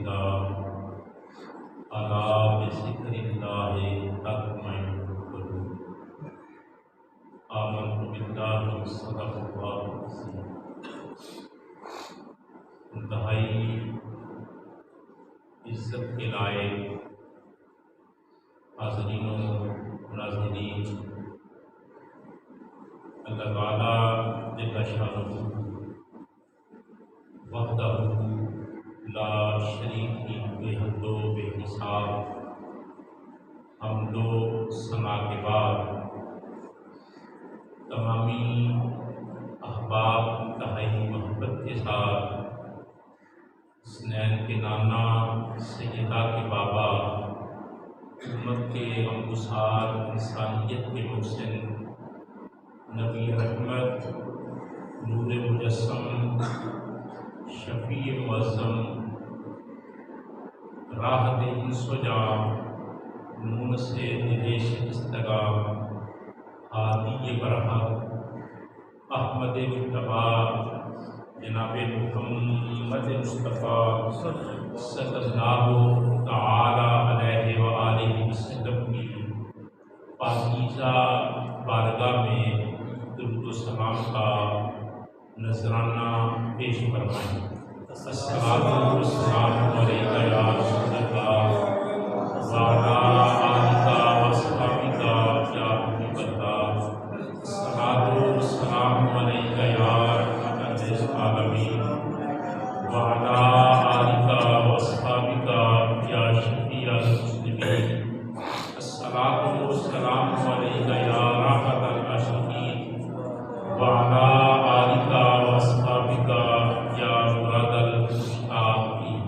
बिस्मिल्लाह अला बिज़िक्रिल्लाह तत्मइन्नुल क़ुलूब आमन्तु बिल्लाहि सदक़ल्लाहुल अज़ीम। इंतहाई इज़्ज़त के लायक हाज़रीन व नाज़रीन, अल्लाह ताला जल्ल शानुहू वहदहू ला शरीक बेहद बेहिसाब हमदो सना के बाद तमामी अहबाब तहाई मोहब्बत के साथ स्नैन के नाना सैयदा के बाबा उम्मत के गमगुसार इंसानियत के मुहसिन नबी रहमत नूर मुजस्सम शफ़ी मुअज़्ज़म राहत इंसोजा नून से दिलेश इस्तगा हादी बरहत अहमद मुज्तबा जनाब मुहम्मद मुस्तफ़ा सल्लल्लाहु तआला अलैहि व आलिहि वसल्लम की पाकीज़ा बारगाह में दुरूद व सलाम का नजराना पेश फरमाएं। अस्सलामु अलैका या रसूलल्लाह व अला आलिका व अस्हाबिका या हबीबल्लाह। अस्सलातु वस्सलामु अलैका या रहमतल लिल आलमीन व अला आलिका व अस्हाबिका या शफीअल मुस्लिमीन। अस्सलातु वस्सलामु अलैका या राहतल आशिकीन व अला आलिका व अस्हाबिका या मुरादल मुश्ताकीन।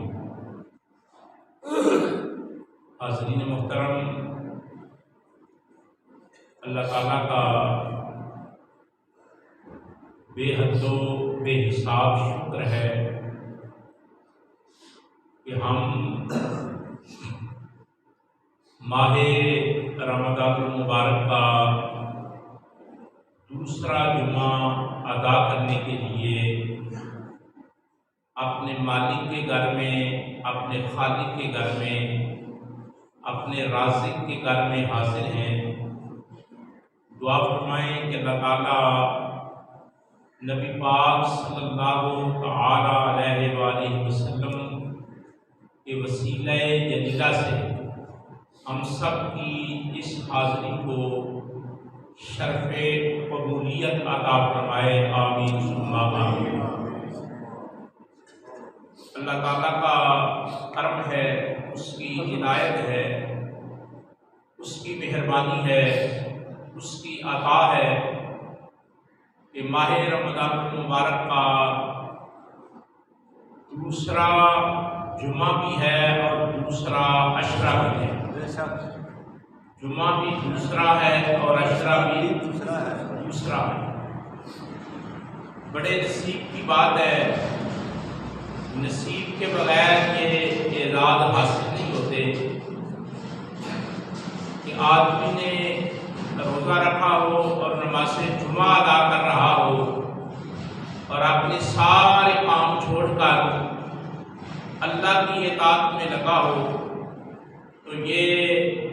हाज़रीन मुहतरम, अल्लाह ताला का बेहद बेहिसाब शुक्र है कि हम माहे रमज़ानुल मुबारक का दूसरा जुमा अदा करने के लिए अपने मालिक के घर में, अपने खालिक के घर में, अपने राज़िक के घर में हाजिर हैं। दुआ फरमाएं कि अल्लाह ताला नबी पाक सल्लल्लाहु तआला अलैहि व आलिहि वसल्लम के वसीले जलीला से हम सब की इस हाज़री को शर्फ़े कबूलियत अता फरमाए। आमीन सुम्मा आमीन। अल्लाह ताला का करम है, उसकी इनायत है, उसकी मेहरबानी है, उसकी अता है कि माह रमज़ानुल मुबारक का दूसरा जुमा भी है और दूसरा अशरा भी है। जुमा भी दूसरा है और अशरा भी दूसरा है। बड़े नसीब की बात है, नसीब के बगैर ये एजाज़ हासिल नहीं होते कि आदमी ने रोज़ा रखा हो और नमाज़ जुमा अदा कर रहा हो और अपने सारे काम छोड़कर अल्लाह की इताअत में लगा हो, तो ये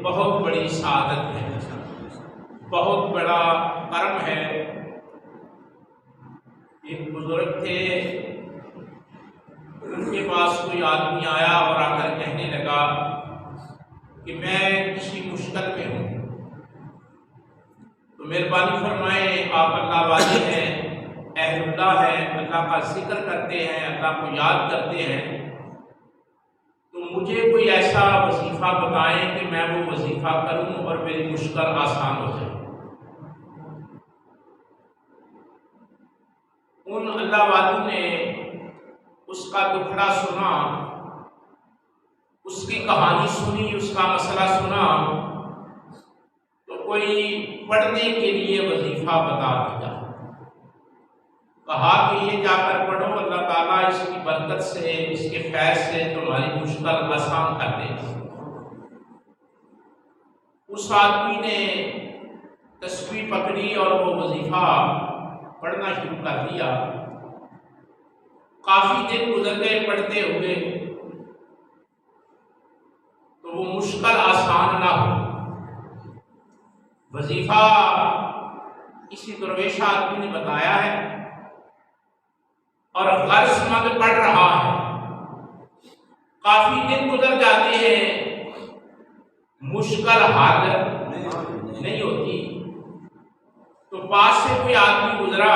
बहुत बड़ी सआदत है, बहुत बड़ा कर्म है। एक बुजुर्ग थे, उनके पास कोई आदमी आया और आकर कहने लगा कि मैं किसी मुश्किल में हूँ, तो मेहरबानी फरमाएं, आप अल्लाह वाले हैं, अहलुल्लाह हैं, अल्लाह का जिक्र करते हैं, अल्लाह को याद करते हैं, तो मुझे कोई ऐसा वजीफ़ा बताएं कि मैं वो वजीफ़ा करूं और मेरी मुश्किल आसान हो जाए। उन अल्लाह वालों ने उसका दुखड़ा सुना, उसकी कहानी सुनी, उसका मसला सुना, तो कोई पढ़ने के लिए वजीफ़ा बता दिया। कहा कि ये जाकर पढ़ो, अल्लाह ताला इसकी बरकत से, इसके फैज़ से तुम्हारी मुश्किल आसान कर देगा। उस आदमी ने तस्वीर पकड़ी और वो वजीफ़ा पढ़ना शुरू कर दिया। काफ़ी दिन गुजर गए पढ़ते हुए, मुश्किल आसान ना हो। वजीफा किसी दरवेश आदमी ने बताया है और गर्जमंद पढ़ रहा है, काफी दिन गुजर जाते हैं, मुश्किल हाल नहीं होती। तो पास से कोई आदमी गुजरा,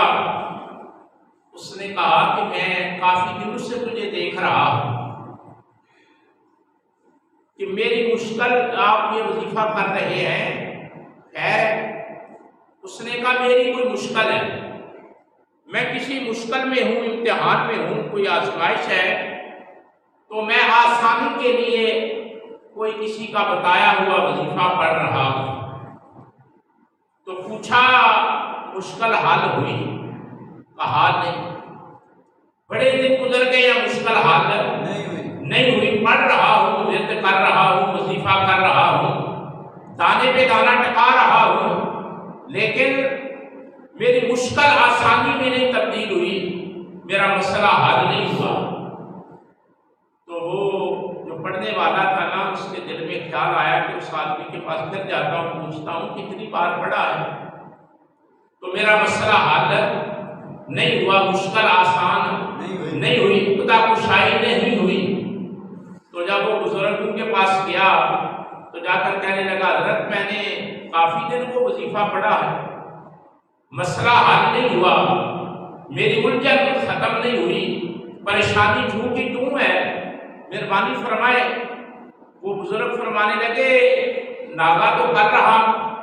उसने कहा कि मैं काफी दिनों से तुझे देख रहा हूं कि मेरी मुश्किल आप ये वजीफा कर रहे हैं। उसने कहा मेरी कोई मुश्किल है, मैं किसी मुश्किल में हूं, इम्तिहान में हूं, कोई आजमाइश है, तो मैं आसानी के लिए कोई किसी का बताया हुआ वजीफा पढ़ रहा हूं। तो पूछा मुश्किल हाल हुई? कहा नहीं। बड़े दिन गुजर गए या मुश्किल हाल नहीं हुई। पढ़ रहा हूं, विर्द कर रहा हूं, वजीफा कर रहा हूं, दाने पे दाना टका रहा हूं, लेकिन मेरी मुश्किल आसानी में नहीं तब्दील हुई, मेरा मसला हल नहीं हुआ। तो वो जो पढ़ने वाला था ना, उसके दिल में ख्याल आया कि उस आदमी के पास फिर जाता हूँ, पूछता हूँ कितनी बार पढ़ा है, तो मेरा मसला हल नहीं हुआ, मुश्किल आसान नहीं हुई, खुदा कुशाई नहीं हुई। तो जब वो बुजुर्गों के पास गया तो जाकर कहने लगा, हज़रत मैंने काफी दिन को वजीफा पढ़ा है, मसला हल नहीं हुआ, मेरी उलझन खत्म नहीं हुई, परेशानी जूं की तूं है, मेहरबानी फरमाए। वो बुजुर्ग फरमाने लगे, नागा तो कर रहा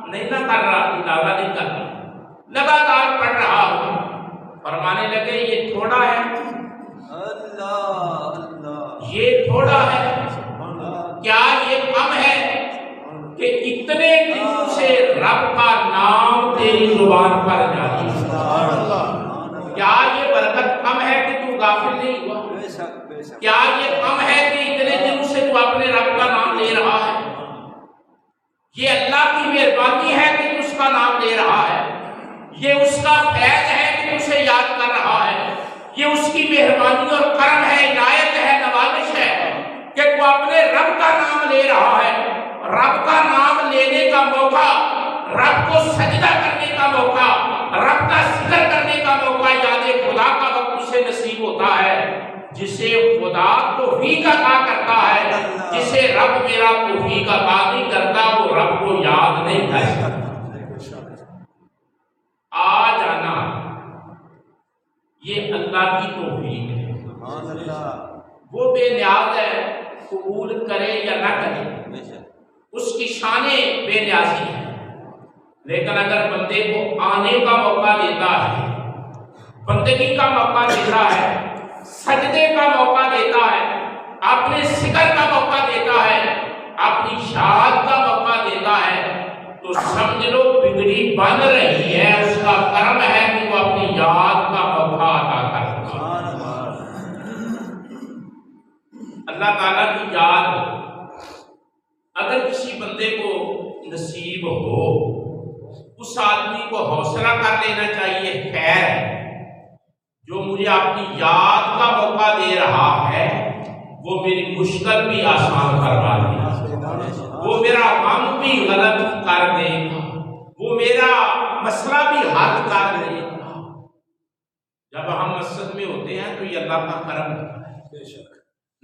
नहीं ना कर रहा, नागा नहीं कर रहा, लगातार पढ़ रहा हूं। फरमाने लगे ये थोड़ा है, अल्लाह ये थोड़ा है, क्या ये कम है कि इतने दिनों से रब का नाम तेरी जुबान पर जारी है? क्या ये बरकत कम है कि तू गाफिल नहीं हुआ? क्या ये कम है कि इतने दिनों से तू अपने रब का नाम ले रहा है? ये अल्लाह की मेहरबानी है कि तू उसका नाम ले रहा है, ये उसका फैज है कि तू उसे याद कर रहा है, ये उसकी मेहरबानी और करम है, इनायत है, नवाजिश है कि तू अपने रब का नाम ले रहा है। रब का नाम लेने का मौका, रब को सजदा करने का मौका, रब का जिक्र करने का मौका, याद खुदा का वक्त उसे नसीब होता है जिसे खुदा तौफीक अता करता है। जिसे रब मेरा तौफीक अता नहीं करता, वो रब को याद नहीं कर सकता। आ जाना ये अल्लाह की तौफीक है, वो बेनियाज है, कबूल करे या ना करे उसकी शाने बेनियाजी है। लेकिन अगर बंदे को आने का मौका देता है, बंदगी का मौका देता है, सजदे का मौका देता है, अपने जिक्र का मौका देता है, अपनी शाद का मौका देता है, तो समझ लो बिगड़ी बन रही है, उसका कर्म है कि वो अपनी याद का मौका अता करता है। अल्लाह ताला की याद अगर किसी बंदे को नसीब हो, उस आदमी को हौसला कर लेना चाहिए, खैर जो मुझे अपनी याद का मौका दे रहा है वो मेरी मुश्किल भी आसान करवा देगा, वो मेरा गम भी गलत कर देगा, वो मेरा मसला भी हल कर देगा। जब हम मस्जिद में होते हैं तो ये अल्लाह का करम है,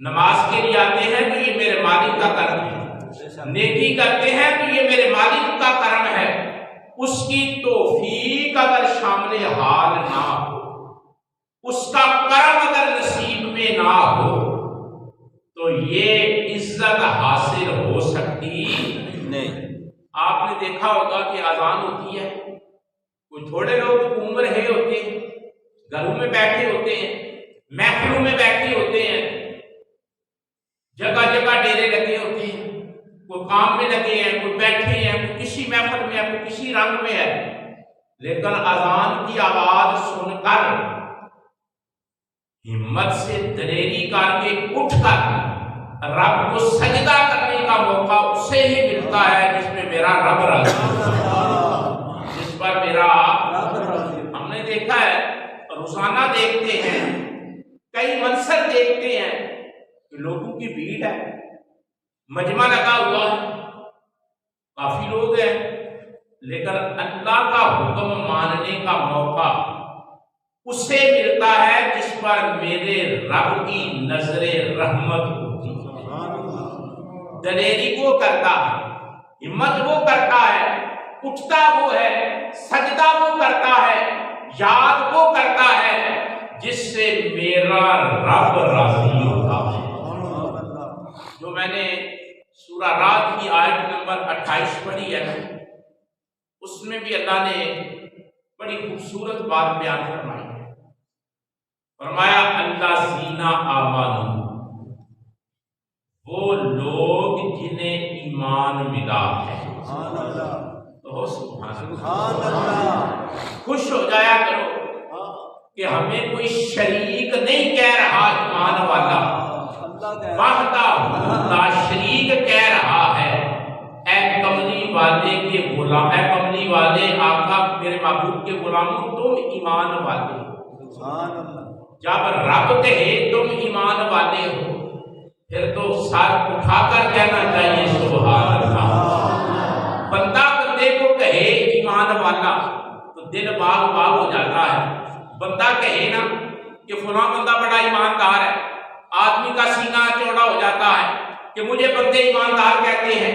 नमाज के लिए आते हैं तो ये मेरे मालिक का करम है, नेकी करते हैं तो ये मेरे मालिक का करम है। उसकी तौफीक अगर शामिल हाल ना हो, उसका करम अगर नसीब में ना हो, तो ये इज्जत हासिल हो सकती नहीं। आपने देखा होगा कि अजान होती है, कुछ थोड़े लोग घूम रहे होते हैं, घरों में बैठे होते हैं, महफिलों में बैठे होते हैं, जगह जगह डेरे लगे होते हैं, कोई काम में लगे हैं, कोई बैठे हैं, कोई किसी महफिल में है, कोई किसी रंग में है, लेकिन अजान की आवाज सुनकर हिम्मत से दलेरी करके उठकर रब को सजदा करने का मौका उसे ही मिलता है जिसमें मेरा रब राजी, जिस पर मेरा हमने देखा है, रोजाना देखते हैं, कई मंसर देखते हैं कि लोगों की भीड़ है, मजमा लगा हुआ है, काफी लोग हैं, लेकिन अल्लाह का हुक्म मानने का मौका उसे मिलता है जिस पर मेरे रब की नजरे रहमत होती है। दलेरी वो करता है, हिम्मत वो करता है, उठता वो है, सजदा वो करता है, याद वो करता है जिससे मेरा रब राजी होता है। जो मैंने सूरा रात की आयत नंबर 28 पढ़ी है, उसमें भी अल्लाह ने बड़ी खूबसूरत बात बयान फरमाई है। फरमाया अल्लाज़ीना आमनू, वो लोग जिन्हें ईमान मिला है। तो सुभान अल्लाह, खुश हो जाया करो कि हमें कोई शरीक नहीं कह रहा ईमान वाला, वाहदा ला शरीक कह रहा है। ऐ कमली वाले के गुलाम, ऐ कमली वाले आका मेरे महबूब के गुलामों, तुम ईमान वाले हो। जब रब कहे तुम ईमान वाले हो, फिर तो सर उठाकर कहना चाहिए सुभान अल्लाह। बंदा बंदे को कहे ईमान वाला तो दिल बाग बाग हो जाता है। बंदा कहे ना कि फलां बंदा बड़ा ईमानदार है, आदमी का सीना चौड़ा हो जाता है कि मुझे बंदे ईमानदार कहते हैं,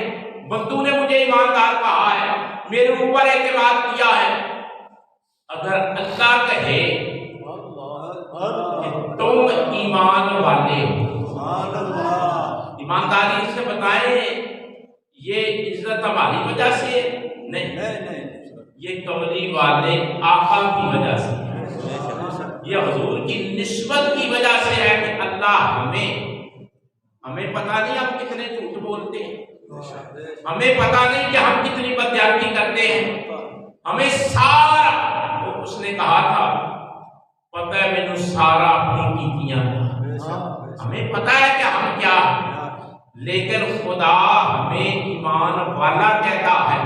बंदू ने मुझे ईमानदार कहा है, मेरे ऊपर एतमाद किया है। अगर अल्लाह कहे तुम ईमान वाले हो, ईमानदारी से बताएं ये इज्जत हमारी वजह से नहीं, ये कमली वाले आका की वजह से, ये हुजूर की निस्बत की वजह से है कि अल्लाह हमें पता नहीं हम कितने झूठ बोलते हैं, हमें पता नहीं कि हम कितनी बदयाबी करते हैं, हमें सारा, तो उसने कहा था पता है मैंने सारा अपनी कीतियां, हमें पता है कि हम क्या, लेकिन खुदा हमें ईमान वाला कहता है,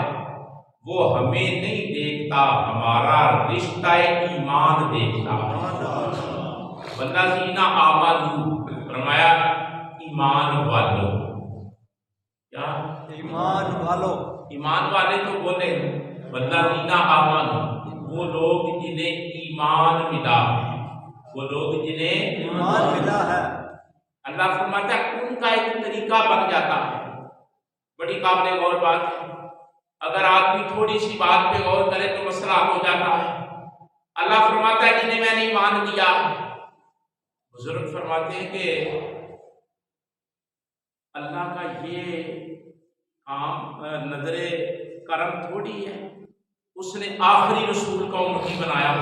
वो हमें नहीं देखता, हमारा रिश्ता ईमान देखता है। वल्लज़ीना आमनू, फरमाया ईमान वालों, क्या ईमान वाले तो बोले वल्लज़ीना आमनू, वो लोग जिन्हें ईमान मिला है, वो लोग जिन्हें ईमान मिला है। अल्लाह फरमाता है उनका एक तरीका बन जाता है। बड़ी काबिल गौर बात है, अगर आदमी थोड़ी सी बात पे गौर करे तो मसला हो जाता है। अल्लाह फरमाता है जिन्हें मैंने ईमान दिया, बुजुर्ग फरमाते हैं कि अल्लाह का ये काम नजरे करम थोड़ी है, उसने आखिरी रसूल का उम्मती बनाया।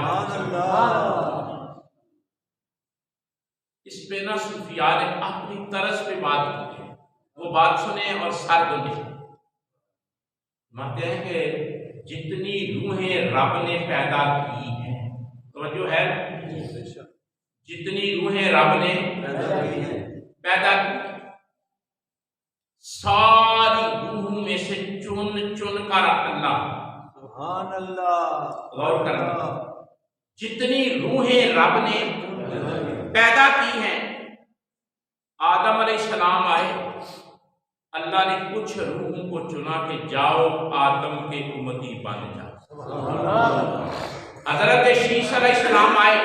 इस पे ना सूफिया ने अपनी तरस पे बात की है, वो बात सुने और सर दुने। मानते हैं कि जितनी रूहें रब ने पैदा की हैं, तो जो है जितनी रूहें रब ने पैदा की, सारी रूहों में से चुन चुन कर अल्लाह, गौर करना, जितनी रूहें रब ने पैदा की हैं, आदम अलैहिस्सलाम आए, अल्लाह ने कुछ रूहों को चुना कि जाओ आदम के उम्मती बन जाओ। हजरत शीश अलैहिस्सलाम आए,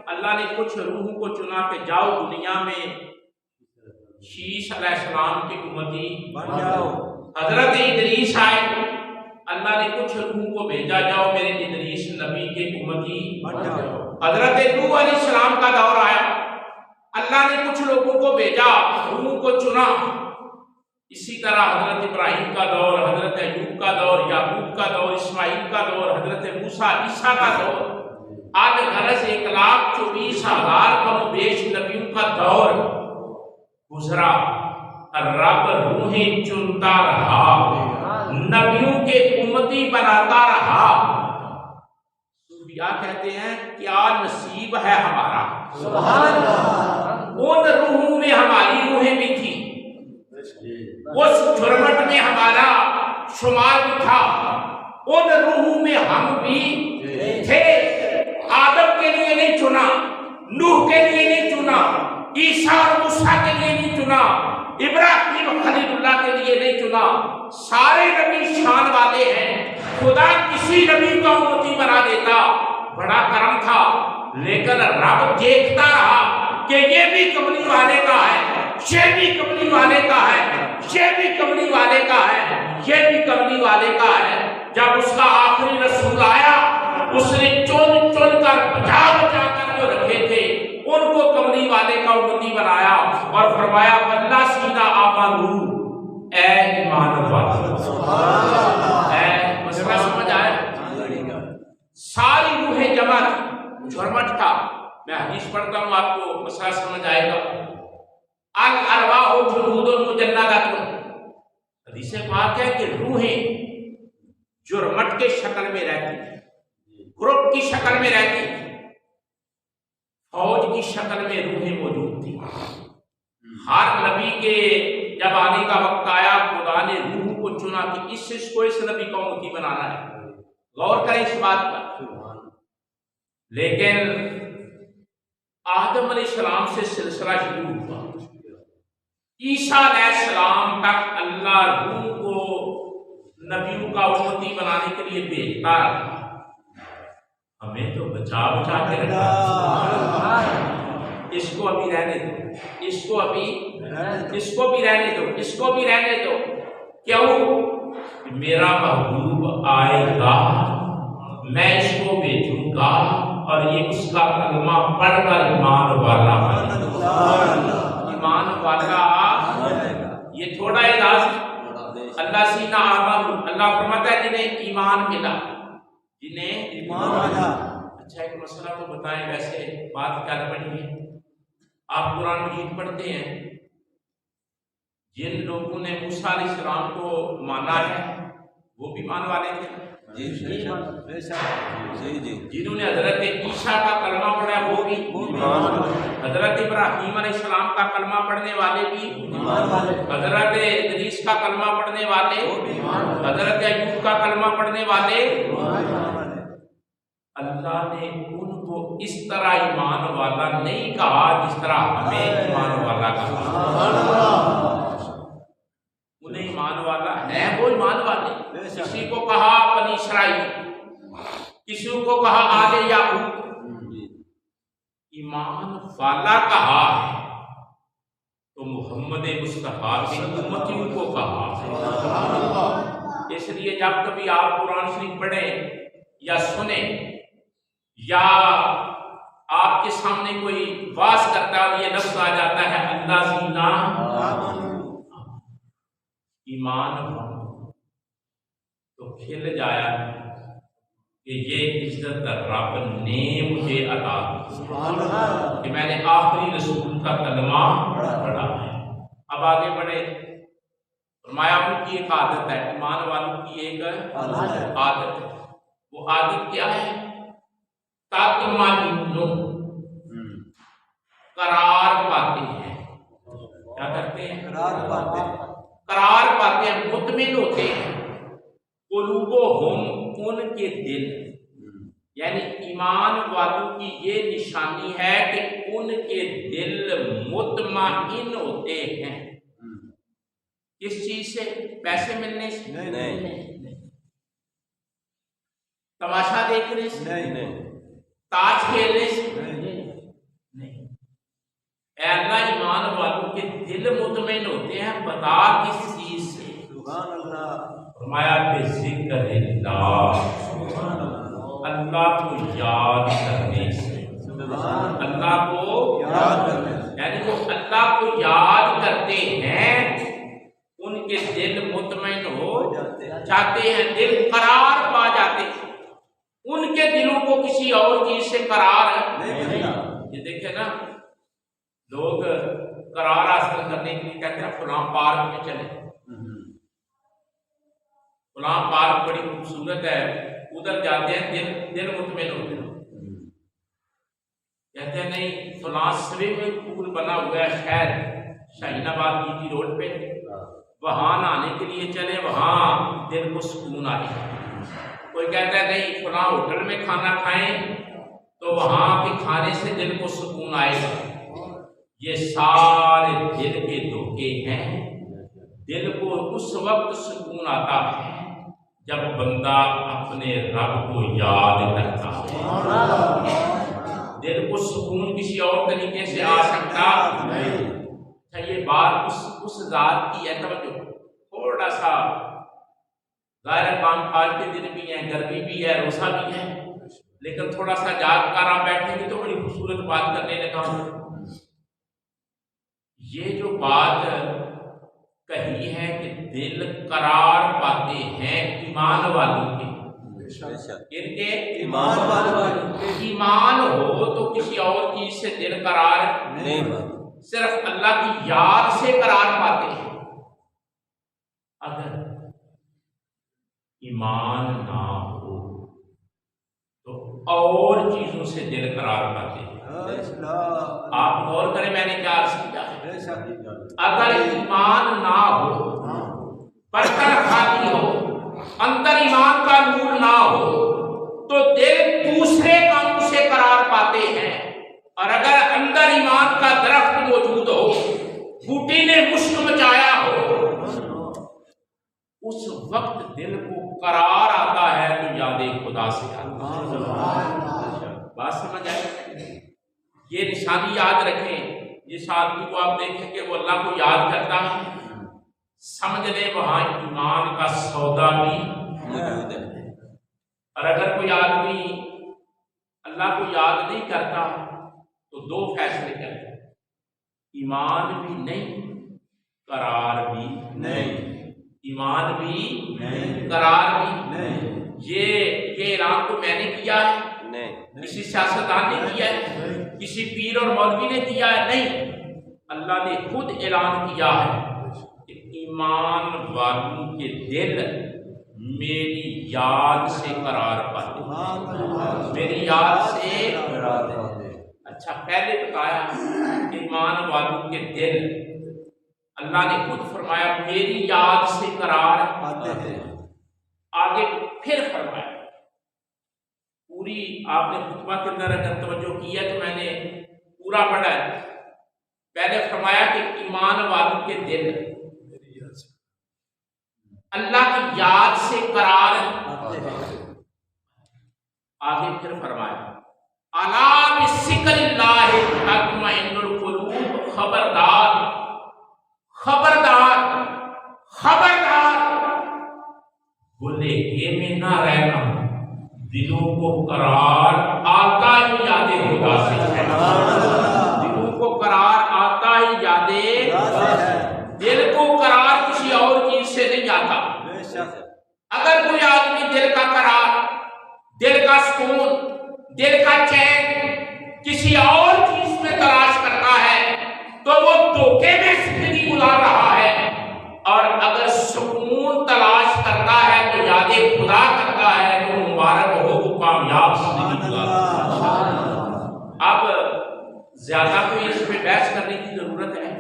अल्लाह ने कुछ रूहों को चुना कि जाओ दुनिया में शीश अलैहिस्सलाम के उम्मती बन जाओ। हजरत इदरीस आए, अल्लाह ने कुछ रूहों को भेजा, जाओ मेरे इदरीस नबी के उम्मती बन जाओ। हजरत नूह अलैहिस्सलाम का दौर आया, अल्लाह ने कुछ लोगों को भेजा, रूहों को चुना। इसी तरह हजरत इब्राहिम का दौर, हजरत अय्यूब का दौर, याकूब का दौर, इस्माइल का दौर, हजरत मूसा ईसा का दौर, आज गरज 1,24,000 कमोबेश नबियों का दौर गुजरा। रब रूहें चुनता रहा, नबियों के उम्मती बनाता रहा। सूफिया कहते हैं क्या नसीब है हमारा, सुभान अल्लाह। उन रूहों में हमारी रूहें भी थी, उस झुरमट में हमारा शुमार भी था, उन रूहों में हम भी थे। आदम के लिए नहीं चुना, नूह के लिए नहीं चुना, ईसा और मूसा के लिए नहीं चुना, इब्राहिम इब्राहिम खलीलुल्लाह के लिए नहीं चुना। सारे नबी शान वाले हैं, खुदा किसी नबी को उम्मती बना देता, बड़ा करम था। लेकिन रब देखता रहा कि ये भी कमली वाले का है, ये भी कमली वाले का है, ये भी कमली वाले का है, ये भी कमली वाले का है। जब उसका आखिरी रसूल आया, उसने चुन चुन कर बचा बचा कर जो रखे थे उनको कमली वाले का उम्मती बनाया और फरमाया वल्ला सीना आमानू, ऐ ईमान वाले, ऐ मसला समझ आया। सारी रूहें जमा थी, झुरमट था। मैं हदीस पढ़ता हूं, आपको मसला समझ आएगा। अल अरवाहु जुनूदुन मुजन्नदातुन, हदीस पाक है कि रूहें झुरमट के शक्ल में रहती, ग्रुप की शक्ल में रहती, फौज की शक्ल में रूहें मौजूद थी। हर नबी के जब आने का वक्त आया, खुदा ने रूह को चुना कि इसको इस नबी को उम्मती बनाना है। गौर करें इस बात पर। लेकिन आदम अलैहिस्सलाम से सिलसिला शुरू हुआ, ईसा अलैहिस्सलाम तक अल्लाह रूह को नबियों का उम्मती बनाने के लिए भेजता रहा। हमें तो बचा बचा के रखा। इसको अभी रहने दो, इसको अभी, इसको भी रहने दो, इसको भी रहने दो। क्यों? मेरा महबूब आएगा, मैं इसको भेजूंगा और ये उसका कलमा पढ़कर ईमान वाला बनेगा। ईमान वाला ये थोड़ा इलाज अल्लाह सीना आमन, अल्लाह फरमाता है जिन्हें ईमान मिला, जिन्हें ईमान मिला। अच्छा एक मसला तो बताएं, वैसे बात क्या पढ़ी है? आप कुरान मजीद पढ़ते हैं, जिन लोगों ने मूसा अलैहिस्सलाम को माना है वो भी ईमान वाले थे। जी जी जी। जिन्होंने हजरत ईसा का कलमा पढ़ा है वो भी, हजरत इब्राहिम अलैहिस्सलाम का कलमा पढ़ने वाले भी, हजरत इदरीस का कलमा पढ़ने वाले, हजरत अय्यूब का कलमा पढ़ने वाले। अल्लाह ने उनको इस तरह ईमान वाला नहीं कहा जिस तरह हमें ईमान वाला कहा। उन्हें ईमान वाला है वो ईमान वाले। किसी को कहा बनी इसराइल, किसी को कहा आले याकूब, ईमान वाला कहा तो मोहम्मद मुस्तफा की उम्मतियों को कहा। इसलिए जब कभी आप कुरान शरीफ पढ़े या सुने या आपके सामने कोई वास करता है, ये लफ्ज आ जाता है अल्लाह सीना ईमान, तो खिल जाया कि ये इज्जत रब ने मुझे अता की कि मैंने आखिरी रसूल का कलमा पढ़ा है। अब आगे बढ़े, फरमाया की एक आदत है, ईमान वालों की एक आदत है। वो आदत क्या है? तात्माइन्नु, करार पाते हैं। क्या करते हैं? करार पाते हैं, मुतमिन होते हैं। कुलूबुहुम, उनके दिल, यानी ईमान वालों की ये निशानी है कि उनके दिल मुतमइन होते हैं। किस चीज से? पैसे मिलने से नहीं, तमाशा देखने से नहीं, ताश खेलने से नहीं। अल्लाह ईमान वालों के दिल मुतमइन होते हैं। बता किस चीज से? फरमाया अल्लाह को याद करने से। अल्लाह को यानी वो अल्लाह को याद करते हैं, उनके दिल मुतमइन हो जाते हैं, दिल करार पा जाते हैं। उनके दिलों को किसी और चीज से करार नहीं। ये देखे ना, लोग करार हासिल करने के लिए कहते हैं फलां पार्क में चले, फलां पार्क बड़ी खूबसूरत है, उधर जाते हैं, दिल मुतमिन होते हैं। कहते हैं नहीं, फलां स्विमिंग पूल बना हुआ है शहर शाहीनाबाद जीटी रोड पे, वहां नहाने के लिए चले, वहां दिल को सुकून आ जाए। कोई कहता है नहीं, फलां होटल में खाना खाएं तो वहां के खाने से दिल को सुकून आएगा। ये सारे दिल के धोखे हैं। दिल को उस वक्त सुकून आता है जब बंदा अपने रब को याद करता है। दिल को सुकून किसी और तरीके से आ सकता नहीं। अच्छा, ये बात उस जात की है। तवज्जो, थोड़ा सा ज़ाहिर काम काज के दिन भी है, गर्मी भी है, रोज़ा भी है, लेकिन थोड़ा सा जाग कर आप बैठेंगे तो बड़ी खूबसूरत बात करने लगा हूं। ये जो बात कही है कि दिल करार पाते हैं ईमान वालों के, इनके ईमान वालों ईमान हो तो किसी और चीज से दिल करार नहीं, सिर्फ अल्लाह की याद से करार पाते हैं। अगर ईमान ना हो तो और चीजों से दिल करार पाते हैं। आप गौर करें मैंने क्या अर्ज किया है। अगर ईमान ना हो, बर्तन खाली हो, अंदर ईमान का नूर ना हो तो दिल दूसरे कामों से करार पाते हैं। और अगर अंदर ईमान का दरख्त मौजूद हो, बूटी ने मुश्क मचाया हो, उस वक्त दिल को करार आता है तो याद खुदा से आता है। बात समझ आए? ये निशानी याद रखें। जिस आदमी को आप देखें कि वो अल्लाह को याद करता है, समझ ले वहां ईमान का सौदा भी मौजूद है। और अगर कोई आदमी अल्लाह को याद नहीं करता तो दो फैसले करता है, ईमान भी नहीं, करार भी नहीं। ईमान भी नहीं, करार भी नहीं। ये ऐलान तो मैंने किया है नहीं, किसी सियासतदान ने किया है, किसी पीर और मौलवी ने किया है नहीं, अल्लाह ने खुद ऐलान किया है कि ईमान वालों के दिल मेरी याद से करार पाते, मेरी याद से करार पाते। अच्छा, पहले बताया कि ईमान वालों के दिल, अल्लाह ने खुद फरमाया मेरी याद से करार पाते हैं। आगे फिर फरमाया, पूरी आपने खुतबा के अंदर अगर तवज्जो की है तो मैंने पूरा पढ़ा है। पहले फरमाया कि ईमान वालों के दिल अल्लाह की याद से करार पाते हैं। आगे फिर फरमाया अला बिज़िक्रिल्लाहि तत्मइन्नुल कुलूब, खबरदार खबरदार खबरदार, भुलेखे में ना रहना, दिलों को करार आता ही यादे खुदा से है। दिलों को करार आता ही यादे, दिल को करार किसी और चीज से नहीं आता। अगर कोई आदमी दिल का करार, दिल का सुकून, दिल का चैन किसी और चीज में तलाश करता है तो वो धोखे में जिंदगी गुजार रहा है। और अगर सुकून तलाश करता है तो याद खुदा करता है तो मुबारक हो, वो कामयाब जिंदगी गुजारता है। अब ज्यादा कोई इस पे बहस करने की जरूरत है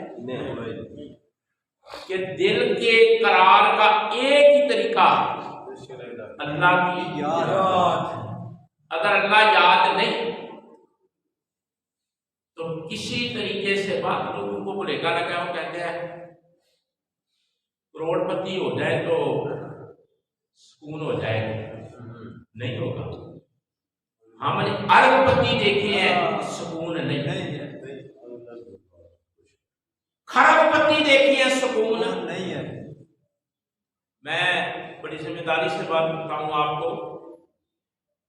कि दिल के करार का एक ही तरीका अल्लाह की याद। अगर अल्लाह याद नहीं तो किसी तरीके से बात लोगों को भुलेखा लगा। वो कहते हैं करोड़पति हो जाए तो सुकून हो जाएगा, नहीं होगा। हमने अरबपति देखे हैं, सुकून नहीं है। खरबपति देखे हैं, सुकून नहीं है। मैं बड़ी जिम्मेदारी से बात करता हूँ आपको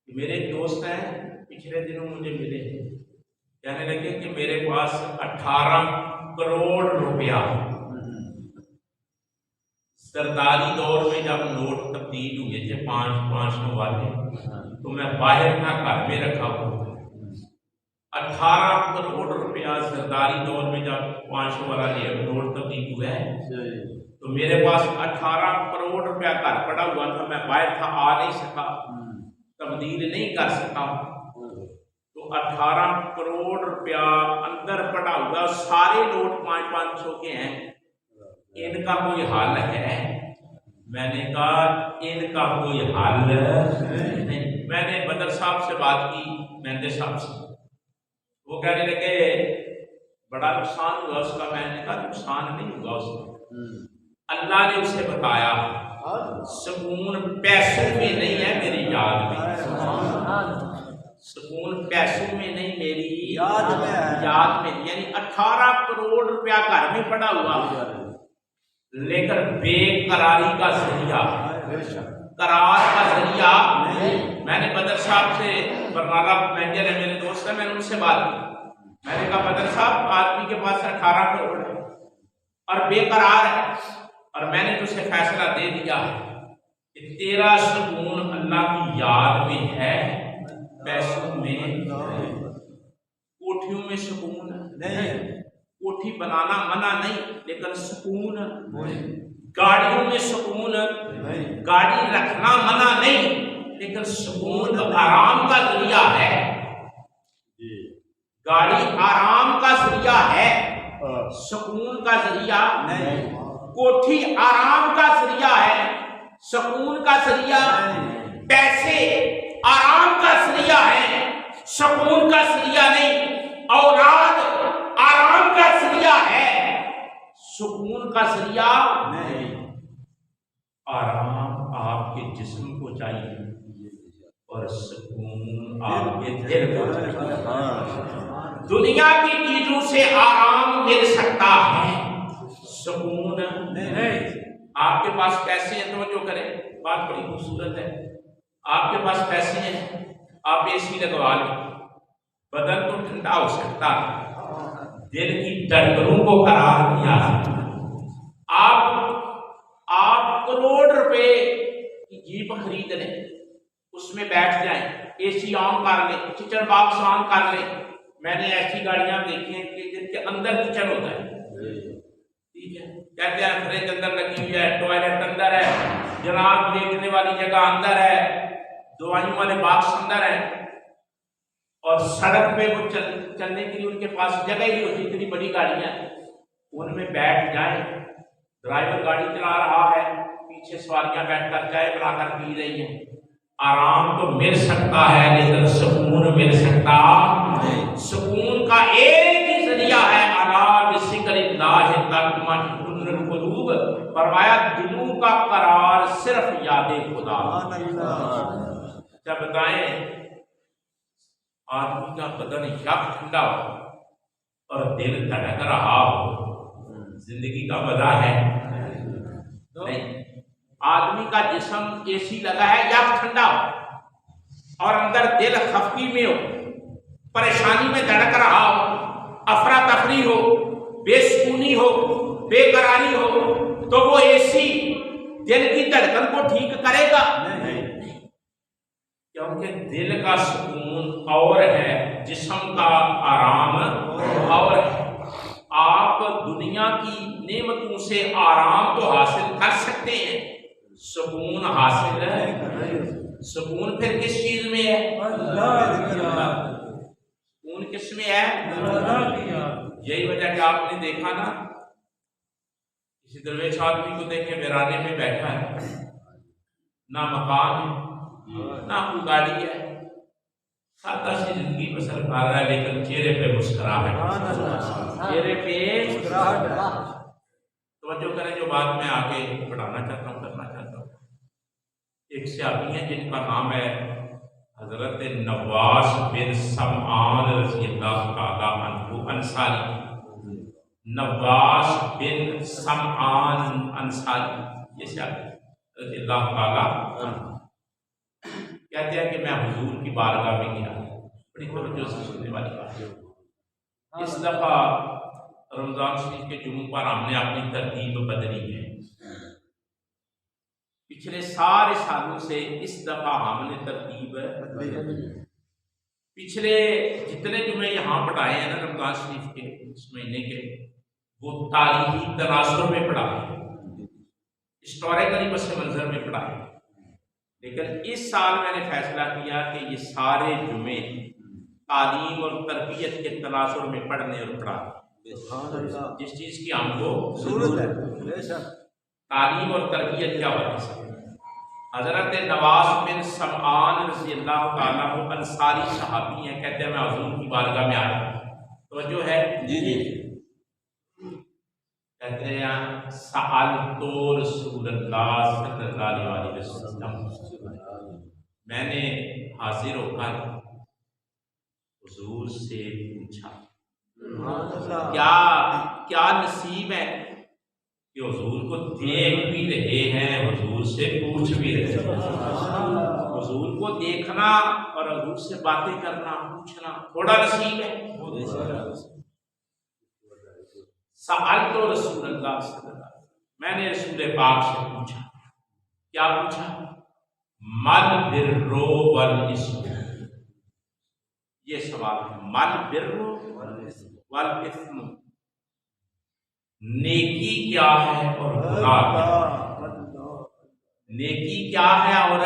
कि मेरे एक दोस्त हैं, पिछले दिनों मुझे मिले, कहने लगे कि मेरे पास 18 करोड़ रुपया, सरदारी दौर में जब नोट तब्दील हुए थे 500 वाले, तो मैं बाहर था घर में रखा हुआ। 18 करोड़ रुपया सरदारी दौर में जब 500 वाला नोट तब्दील हुआ है तो मेरे पास 18 करोड़ रुपया घर पड़ा हुआ था। मैं बाहर था, आ नहीं सका, तब्दील नहीं कर सका। तो 18 करोड़ रुपया अंदर पड़ा हुआ, सारे नोट 500 के हैं। इनका कोई हल है? मैंने कहा इनका कोई हल नहीं। मैंने बदर साहब से बात की, मेहंदी साहब से, वो कहने लगे बड़ा नुकसान हुआ उसका। मैंने कहा नुकसान नहीं हुआ उसका, अल्लाह ने उसे बताया सुकून पैसों में नहीं है, मेरी याद में। सुकून पैसों में नहीं, मेरी याद में है। याद में। यानी 18 करोड़ रुपया घर में पड़ा हुआ, लेकिन बेकरारी का जरिया, करार का जरिया। मैंने बदर साहब से, बरनाला मैनेजर है, मेरे दोस्त है, मैंने उनसे बात की। मैंने कहा बदर साहब, आदमी के पास 18 करोड़ है और बेकरार है, और मैंने तुझसे फैसला दे दिया है कि तेरा सुकून अल्लाह की याद में है, पैसों में। कोठियों में सुकून नहीं, कोठी बनाना मना नहीं, लेकिन सुकून। गाड़ियों में सुकून, गाड़ी रखना मना नहीं, लेकिन सुकून तो आराम का जरिया है। गाड़ी आराम का जरिया है, सुकून का जरिया नहीं। कोठी आराम का जरिया है, सुकून का जरिया। पैसे आराम का जरिया है, सुकून का जरिया नहीं। औलाद आराम का जरिया है, सुकून का जरिया नहीं। आराम आपके जिस्म को चाहिए और सुकून आपके दिल को चाहिए। दुनिया की चीजों से आराम मिल सकता है, सुकून नहीं। आपके पास पैसे हैं तो जो करें, बात बड़ी खूबसूरत है। आपके पास पैसे हैं, आप एसी लगवा लें, बदन तो ठंडा हो सकता है, दिल की धड़कनों को करार दिया। आप करोड़ रुपए की जीप खरीद लें, उसमें बैठ जाएं, एसी ऑन कर लें, किचन बॉक्स ऑन कर लें। मैंने ऐसी गाड़ियां देखी हैं कि जिनके अंदर किचन होता है, ठीक है, कहते हैं फ्रिज अंदर लगी हुई है, टॉयलेट अंदर है, जनाब लेटने वाली जगह अंदर है, दवाइयों वाले बॉक्स अंदर है, और सड़क पे वो चलने के लिए उनके पास जगह ही होती। इतनी बड़ी गाड़ियां, उनमें बैठ जाए, ड्राइवर गाड़ी चला रहा है, पीछे सवारियां बैठकर चाय बनाकर पी रही हैं। आराम तो मिल सकता है, लेकिन सुकून मिल सकता नहीं। सुकून का एक ही जरिया है, अला बिज़िक्रिल्लाह तत्मइन्नुल क़ुलूब। फरमाया दिलों का करार सिर्फ याद खुदा। क्या बताएं, आदमी का बदन यक ठंडा हो और दिल धड़क रहा हो, जिंदगी का मजा है नहीं। आदमी का जिस्म एसी लगा है, यक ठंडा हो और अंदर दिल खफकी में हो, परेशानी में धड़क रहा हो, अफरा तफरी हो, बेसुकूनी हो, बेकरारी हो, तो वो एसी दिल की धड़कन को ठीक करेगा नहीं। क्योंकि दिल का सुकून और है, जिस्म का आराम और है। आप दुनिया की नेमतों से आराम तो हासिल कर सकते हैं, सुकून हासिल है। सुकून फिर किस चीज में है? सुकून किस में है? यही वजह कि आपने देखा ना, किसी दरवेश आदमी को देखे वीराने में बैठा है, ना मकान है, ना कोई गाड़ी है, सादा सी जिंदगी बसर कर रहा है, लेकिन चेहरे पे मुस्कुराहट, चेहरे पे मुस्कुराहट। तवज्जो करें, जो बात मैं आगे बढ़ाना चाहता हूँ, करना चाहता हूँ। एक सहाबी है जिनका नाम है हजरत नवास बिन समआन रज़ियल्लाहु ताला अन्हु अंसारी। नवास बिन समआन अंसारी, ये सहाबी रज़ियल्लाहु ताला कहते हैं कि मैं हुजूर की बारगाह में गया। बड़ी तवज्जो से सुनने वाली बात। इस दफा रमजान शरीफ के जुम्मों पर हमने अपनी तरतीब बदली है। पिछले सारे सालों से इस दफा हमने तरतीब पिछले जितने जुम्मे यहाँ पढ़ाए हैं ना रमजान शरीफ के इस महीने के, वो तारीखी तनासुर में पढ़ाए, हिस्टोरिकली पस मंजर में पढ़ाए। लेकिन इस साल मैंने फैसला किया कि ये सारे जुम्मे तालीम और तरबियत के तनासुर में पढ़ने और पढ़ाने। जिस चीज की हमको जरूरत है, तालीम और तरबियत क्या होती है। हजरत नवास बिन समआन रज़ियल्लाहु ताला अन्हु अंसारी सहाबी हैं, कहते हैं मैं हुजूर की बारगाह में आया। तो जो है जी कहते हैं सअलतु रसूलल्लाह सल्लल्लाहु अलैहि वसल्लम, मैंने हाजिर होकर हुजूर से पूछा। क्या क्या नसीब है कि हुजूर को देख भी रहे हैं, हुजूर से पूछ भी रहे हैं। हुजूर को देखना और हुजूर से बातें करना, पूछना थोड़ा नसीब है। सअलतु रसूलल्लाह सल्लल्लाहु अलैहि वसल्लम, मैंने रसूल पाक से पूछा। क्या पूछा? मल बिर्रो वल इस्म, ये सवाल है। मल बिर्रो वल इस्म, नेकी क्या है और गुनाह क्या है? नेकी क्या है और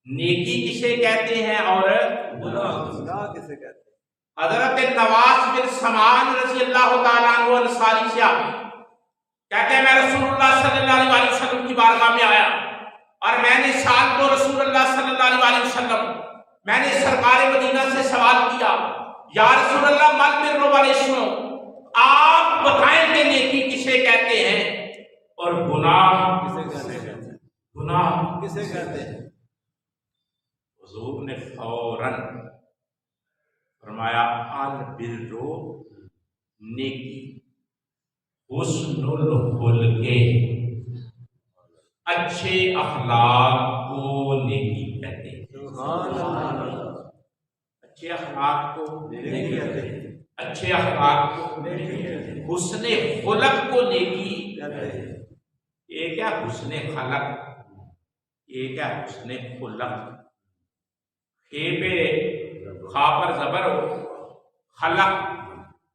नेकी किसे कहते हैं और गुनाह किसे कहते हैं? हजरत नवाज बिन समान रज़ी अल्लाह ताला अन्हु अंसारी से आए, कहते हैं मैं रसूलुल्लाह सल्लल्लाहु अलैहि वसल्लम की बारगाह में आया और मैंने साल तो रसूलुल्लाह सल्लल्लाहु अलैहि वसल्लम, मैंने सरकार मदीना से सवाल किया, या रसूलुल्लाह मल बिर्रु वल इस्म, आप बताएं कि नेकी किसे कहते हैं और गुनाह किसे कहते हैं? गुनाह किसे कहते हैं? हुजूर ने फौरन फरमाया अल बिर्रु, नेकी, हुस्नुल खुल्के, अच्छे अखलाक को नेकी कहते हैं। अच्छे अखलाक को नेकी कहते हैं। अच्छे अखलाक को नेकी कहते हैं। हुस्ने खुलक को नेकी कहते हैं। ये क्या हुस्ने खलक, ये क्या हुस्ने खुलक। खे पे खा पर जबर हो, खलक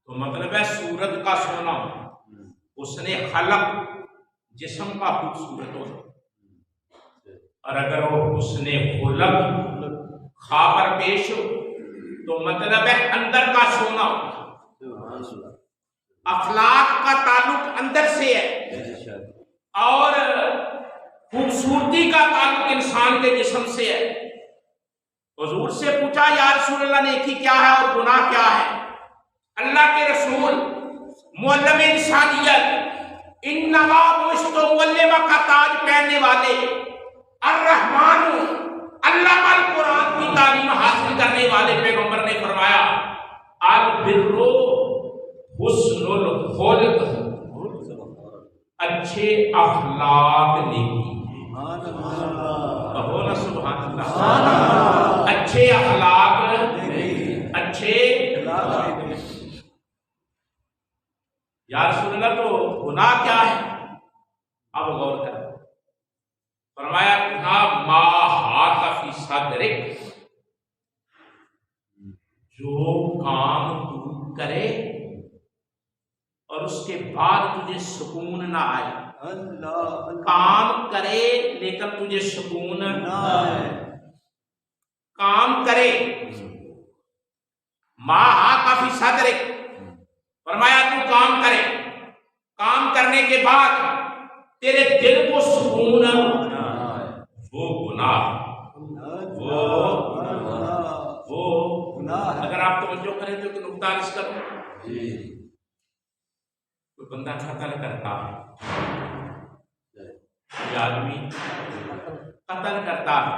तो मतलब है सूरत का सोना, उसने खलक जिस्म का खूबसूरत हो। और अगर वो उसने खुलक खा पर पेश हो तो मतलब है अंदर का सोना। अखलाक का ताल्लुक अंदर से है और खूबसूरती का ताल्लुक इंसान के जिस्म से है। हुजूर से पूछा या रसूलल्लाह नेकी क्या है और गुनाह क्या है? अल्लाह के रसूल मुअल्लिम इंसानियत, इन्नमा बुइस्तु मुअल्लिमा का ताज पहनने वाले, अर्रहमान, अल्लाह अल कुरान की तालीम हासिल करने वाले पैगंबर ने फरमाया अल बिर्रु हुस्नुल खुल्क, अच्छे अखलाक नेकी। कहो ना सुभान अल्लाह। अच्छे अखलाक, अच्छे या रसूलल्लाह तो गुनाह क्या है? अब गौर कर, फरमाया गुनाह मा हाका फी सदरिक, जो काम तू करे और उसके बाद तुझे सुकून ना आए। काम करे लेकिन तुझे सुकून ना आए। काम करे, माँ हा काफी सदरिक, फरमाया तू काम करे, काम करने के बाद तेरे दिल को सुकून ना आए, वो गुनाह, वो गुनाह। अगर आप तवज्जो करें तो एक नुक्ता अर्ज करूं। कोई बंदा कत्ल करता है, कोई आदमी कत्ल करता है,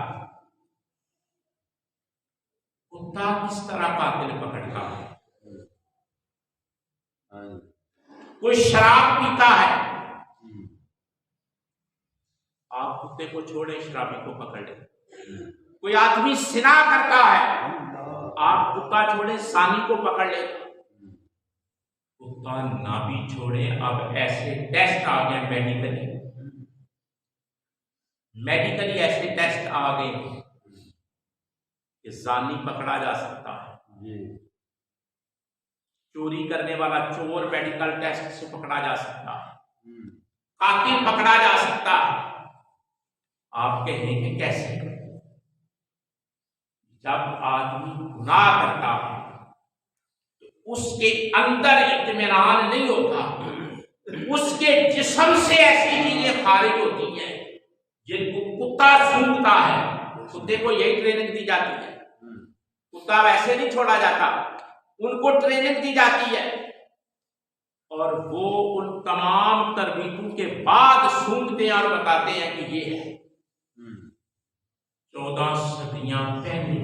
कुत्ता किस तरह कातिल पकड़ता है? कोई शराब पीता है, आप कुत्ते को छोड़े शराबी को पकड़ ले। कोई आदमी सिना करता है, आप कुत्ता छोड़े सानी को पकड़ ले। कुत्ता ना भी छोड़े। अब ऐसे टेस्ट आ गए मेडिकली ऐसे टेस्ट आ गए कि जानी पकड़ा जा सकता है, चोरी करने वाला चोर मेडिकल टेस्ट से पकड़ा जा सकता है, कातिल पकड़ा जा सकता है। आप कहेंगे कैसे? जब आदमी गुनाह करता है तो उसके अंदर इत्मीनान नहीं होता, उसके जिस्म से ऐसी चीजें खारिज होती हैं जिनको कुत्ता सूंघता है। कुत्ते को यही ट्रेनिंग दी जाती है, कुत्ता वैसे नहीं छोड़ा जाता, उनको ट्रेनिंग दी जाती है और वो उन तमाम तरबीतों के बाद सूंघते हैं और बताते हैं कि ये है। 14 सदियां पहले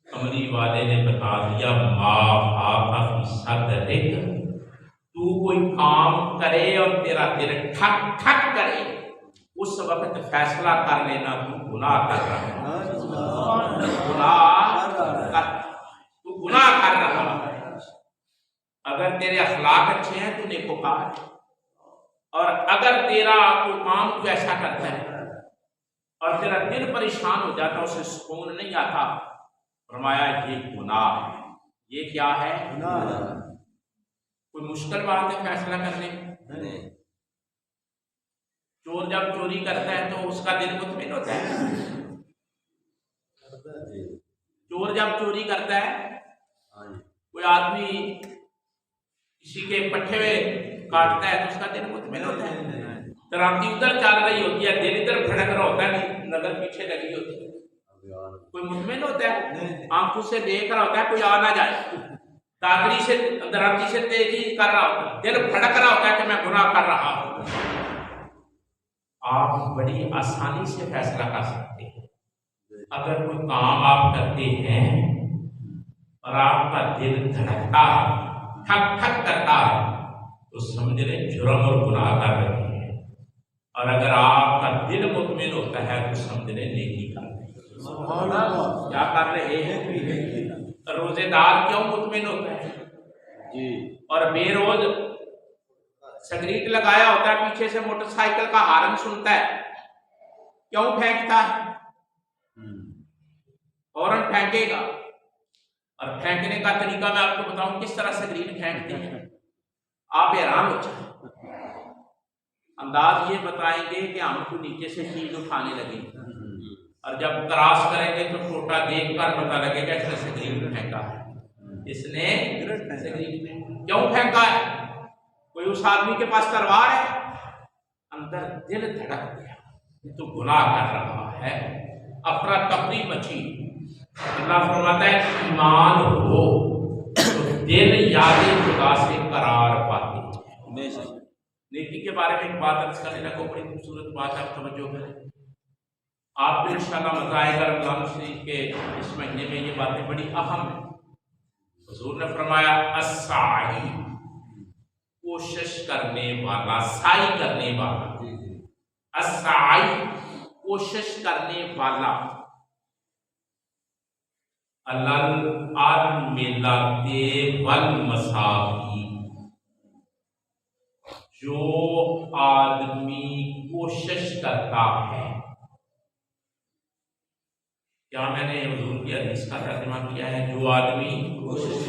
कमली वाले ने बता दिया, तू कोई काम करे और तेरा दिल ठक ठक करे, उस वक्त फैसला कर लेना तू गुनाह कर रहा है, तू गुनाह कर रहा है। अगर तेरे अखलाक अच्छे हैं तो नेकोकार है, और अगर तेरा कोई काम तू ऐसा करता है और तेरा दिल परेशान हो जाता, उसे सुकून नहीं आता, फरमाया ये गुनाह है। ये क्या है? कोई मुश्किल बात है फैसला करने में? चोर जब चोरी करता है तो उसका दिल मुतमिन होता है। चोर जब चोरी करता है, कोई आदमी किसी के पट्टे में काटता है तो उसका दिल मुतमिन होता है। तरांती उधर चल रही होती है, दिल इधर भड़क रहा होता है, नजर पीछे लगी होती है, कोई मुतमिन होता है? आंखों से देख रहा होता है कोई आ ना जाए, दादरी से दरांती से तेजी कर रहा होता है, दिल भड़क रहा होता है कि मैं गुनाह कर रहा हूं। आप बड़ी आसानी से फैसला कर सकते हैं। अगर कोई काम आप करते हैं और आपका दिल धड़कता है, ठक ठक करता है, तो समझ लें जुर्म और गुनाह कर रहे हैं। और अगर आपका दिल मुतमिन होता है तो समझ लें नेकी कर रहे हैं। क्या कर रहे हैं? रोजेदार क्यों मुतमिन होता है जी, और बेरोज सिगरेट लगाया होता है, पीछे से मोटरसाइकिल का हारन सुनता है, क्यों फेंकता है? हॉर्न फेंकेगा, और फेंकने का तरीका मैं आपको बताऊं किस तरह सिगरेट फेंकते हैं, आप हैरान हो जाए। अंदाज ये बताएंगे कि हमको नीचे से चीज उठाने लगेगी, और जब क्रॉस करेंगे तो टोटा देखकर पता लगेगा इसने सिगरेट फेंका है, इसने सिगरेट क्यों फेंका है? कोई उस आदमी के पास तलवार है? अंदर दिल धड़क गया, तो गुनाह कर रहा है, अफरा तफरी मची। अल्लाह फरमाता है ईमान हो तो दिल याद खुदा से करार पाते हैं। नेकी के बारे में एक बात अर्ज करने लगा, बड़ी खूबसूरत बात, आप तवज्जो करें। आपको इंशाल्लाह मजा आएगा। रमजान शरीफ के इस महीने में ये बातें बड़ी अहम है। हुजूर ने फरमाया अस्साई, कोशिश करने वाला, साई करने वाला, अस्साई कोशिश करने वाला, अल्लाह आलमिलाते वल मसाफी, जो आदमी कोशिश करता है। क्या मैंने हुजूर की हदीस का तर्जुमा किया है? जो आदमी कोशिश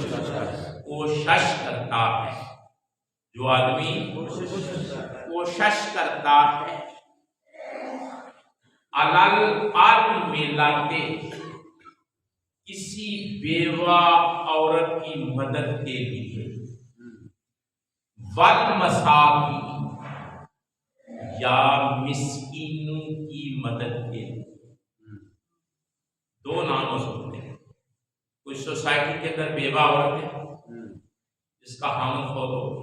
करता है, जो आदमी कोशिश करता है, अलल आलमिलाते, किसी बेवा औरत की मदद के लिए, वल मसाकी, या मिस्कीनों की मदद के लिए। दो नाम हो सकते हैं। कोई सोसाइटी के अंदर बेवा औरत है जिसका हामिल फौत हो गया,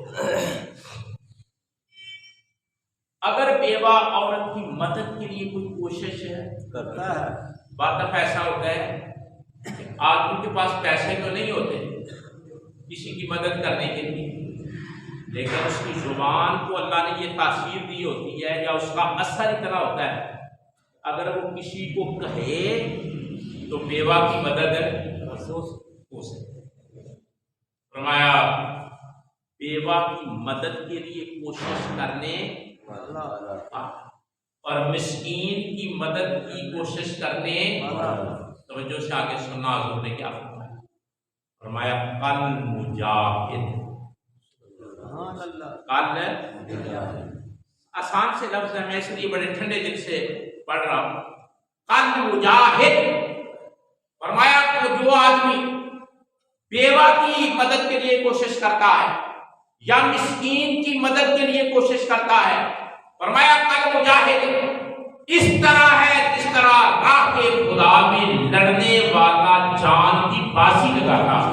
अगर बेवा औरत की मदद के लिए कोई कोशिश करता है, बात ऐसा होता है कि आदमी के पास पैसे तो नहीं होते किसी की मदद करने के लिए, लेकिन उसकी जुबान को अल्लाह ने ये तासीर दी होती है, या उसका असर इतना होता है, अगर वो किसी को कहे तो बेवा की मदद हो सकती। फरमाया बेवा की मदद के लिए कोशिश करने और मिस्कीन की मदद की कोशिश करने। तवज्जो से आगे सुनना, हुजूर ने क्या फरमाया? फरमाया कल मुजाहिद, आसान से लफ्ज है, मैं इसलिए बड़े ठंडे दिल से पढ़ रहा हूं। कल मुजाहिद, फरमाया तो जो आदमी बेवा की मदद के लिए कोशिश करता है या मिस्कीन की मदद के लिए कोशिश करता है, फरमाया कल मुजाहिद इस तरह है जिस तरह राह के खुदा में लड़ने वाला जान की बाजी लगाता है।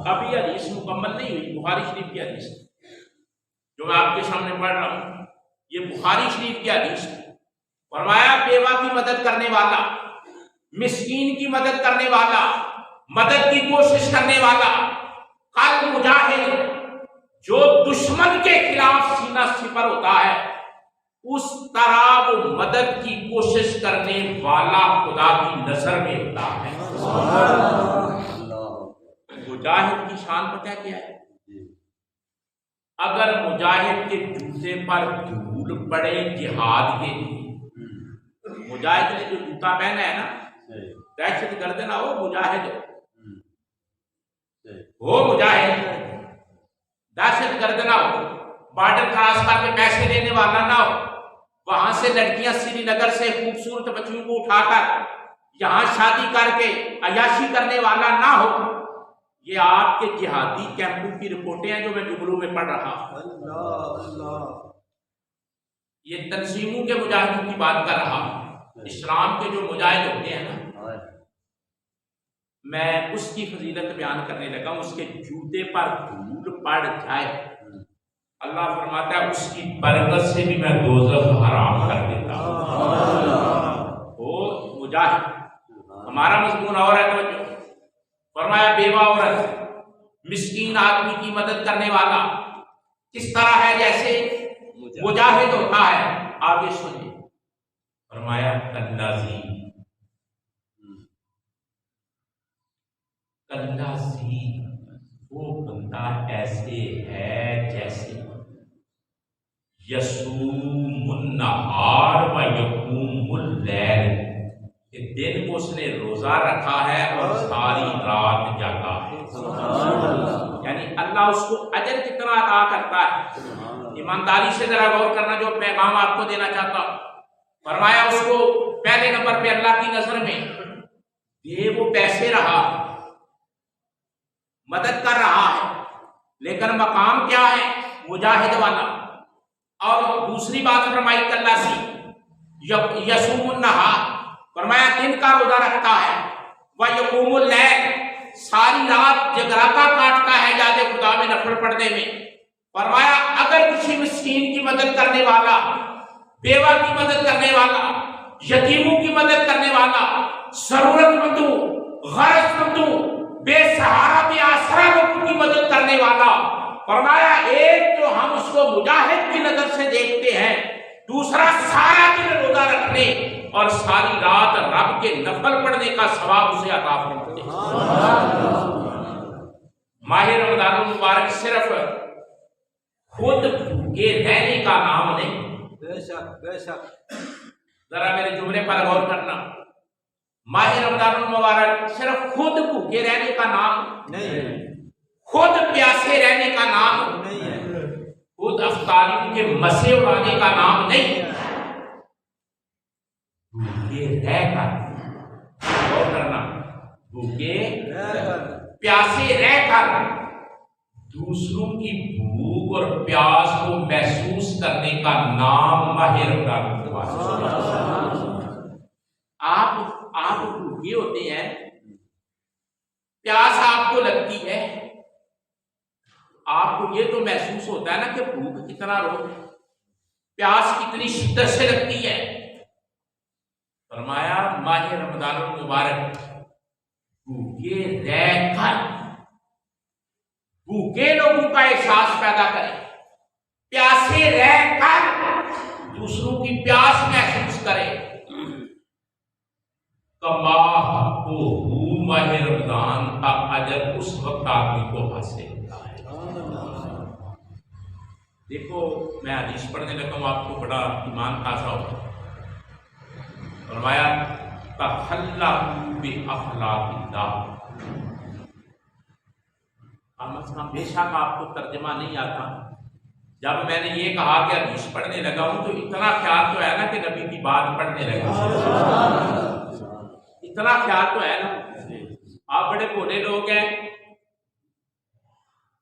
अभी हदीस मुकम्मल नहीं हुई, बुखारी शरीफ की हदीस जो मैं आपके सामने पढ़ रहा हूँ, ये बुखारी शरीफ की हदीस। फरमाया बेवा की मदद करने वाला, मिस्कीन की मदद करने वाला, मदद की कोशिश करने वाला, कल मुजाहिद जो दुश्मन के खिलाफ सीना सिपर होता है, उस तरह वो मदद की कोशिश करने वाला खुदा की नजर में होता है। मुजाहिद की शान पता क्या है? अगर मुजाहिद के जूते पर धूल पड़े जिहाद के लिए, मुजाहिद ने जो जूता पहना है ना, दहशत गर्द ना हो, मुजाहिद हो, मुजाहिद दहशत गर्द ना हो, बॉर्डर क्रॉस करके पैसे लेने वाला ना हो, वहां से लड़कियां श्रीनगर से खूबसूरत बच्चियों को उठाकर यहां शादी करके अयाशी करने वाला ना हो। ये आपके जिहादी कैंपों की रिपोर्टें हैं जो मैं जुमलों में पढ़ रहा हूं। ये तंजीमों के मुजाहिदों की बात कर रहा हूं। इस्लाम के जो मुजाहिद होते हैं ना, मैं उसकी फजीलत बयान करने लगा। उसके जूते पर धूल पड़ जाए, अल्लाह फरमाता है उसकी बरकत से भी मैं दोज़ख हराम कर देता हूं। वो मुजाहिद, हमारा मजमून और है। तो फरमाया बेवा औरत, मिस्कीन आदमी की मदद करने वाला किस तरह है जैसे मुजाहिद होता है। आगे सुनिए, फरमाया कल्लाज़ी, कल्लाज़ी वो बंदा ऐसे है जैसे यसूमुन नहार व यकूमुल लैल, दिन को उसने रोजा रखा है और सारी रात जागा है। यानी अल्लाह उसको अजर कितना अता करता है। ईमानदारी से जरा गौर करना जो पैगाम आपको देना चाहता हूं। फरमाया उसको पहले नंबर पे अल्लाह की नजर में ये वो पैसे रहा, मदद कर रहा है, लेकिन मकाम क्या है? मुजाहिद वाला। और दूसरी बात फरमाई कल्लासी यसूमुन नहार, फरमाया दिन का रोजा रखता है, वह यकूमुल लैल सारी रात जगराता काटता है याद खुदा में नफल पढ़ने में। फरमाया अगर किसी मिस्कीन की मदद करने वाला, बेवा की मदद करने वाला, यतीमों की मदद करने वाला, जरूरतमंदों, गरजमंदों, बेसहारा बेआसरा लोगों की मदद करने वाला, फरमाया एक तो हम उसको मुजाहिद की नजर से देखते हैं, दूसरा सारा दिन रोजा रखने और सारी रात रब के नफल पढ़ने का सवाब उसे अता फरमाते हैं। माह रमजान मुबारक सिर्फ खुद भूखे रहने का नाम नहीं। बेशक बेशक, जरा मेरे जुमले पर गौर करना। माह रमजान मुबारक सिर्फ खुद भूखे रहने का नाम नहीं है, खुद प्यासे रहने का नाम नहीं है, खुद अफ्तारियों के मसे उड़ाने का नाम नहीं। भूखे रहकर गौर करना, भूखे प्यासे रहकर दूसरों की भूख और प्यास को महसूस करने का नाम माह रमजान मुबारक। आप भूखे होते हैं, प्यास आपको लगती है, आपको ये तो महसूस होता है ना कि भूख कितना रोग, प्यास कितनी शिद्दत से लगती है। फरमाया माह रमजान मुबारक भूखे रहकर भूखे लोगों का एहसास पैदा करे, प्यासे रहकर दूसरों की प्यास महसूस करे। माह रमजान का अजर उस वक्त आदमी को हासिल होता है। देखो मैं हदीस पढ़ने लगा हूं, आपको बड़ा ईमान ताज़ा होगा। फरमाया तखल्लक़ू बिअख़लाक़िल्लाह। बेशक आपको तर्जमा नहीं आता। जब मैंने ये कहा कि हदीस पढ़ने लगा हूं तो इतना ख्याल तो है ना कि नबी की बात पढ़ने लगा, इतना ख्याल तो है ना। आप बड़े भोले लोग हैं,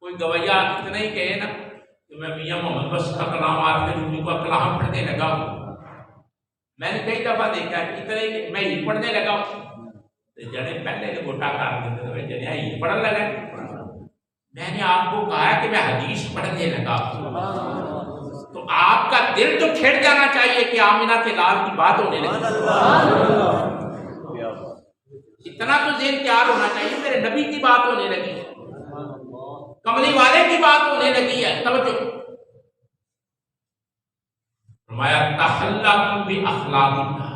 कोई गवैया इतना ही कहे ना कि मैं मियां मोहम्मद बस का कलाम आपके रूबी का कलाम पढ़ने लगा हूं। मैंने कई दफा देखा है इतने मैं ही पढ़ने लगा हूं, जने पहले गोटा कर देते जने ही पढ़ने लगा। मैंने आपको कहा है कि मैं हदीस पढ़ने लगा, तो आपका दिल तो खिड़ जाना चाहिए कि आमिना के लाल की बात होने लगी। इतना तो ज़हन तैयार होना चाहिए, मेरे नबी की बात होने लगी है, कमली वाले की बात होने लगी है। तवज्जो, फरमाया तहल्लक़ू बि अख़लाक़िल्लाह,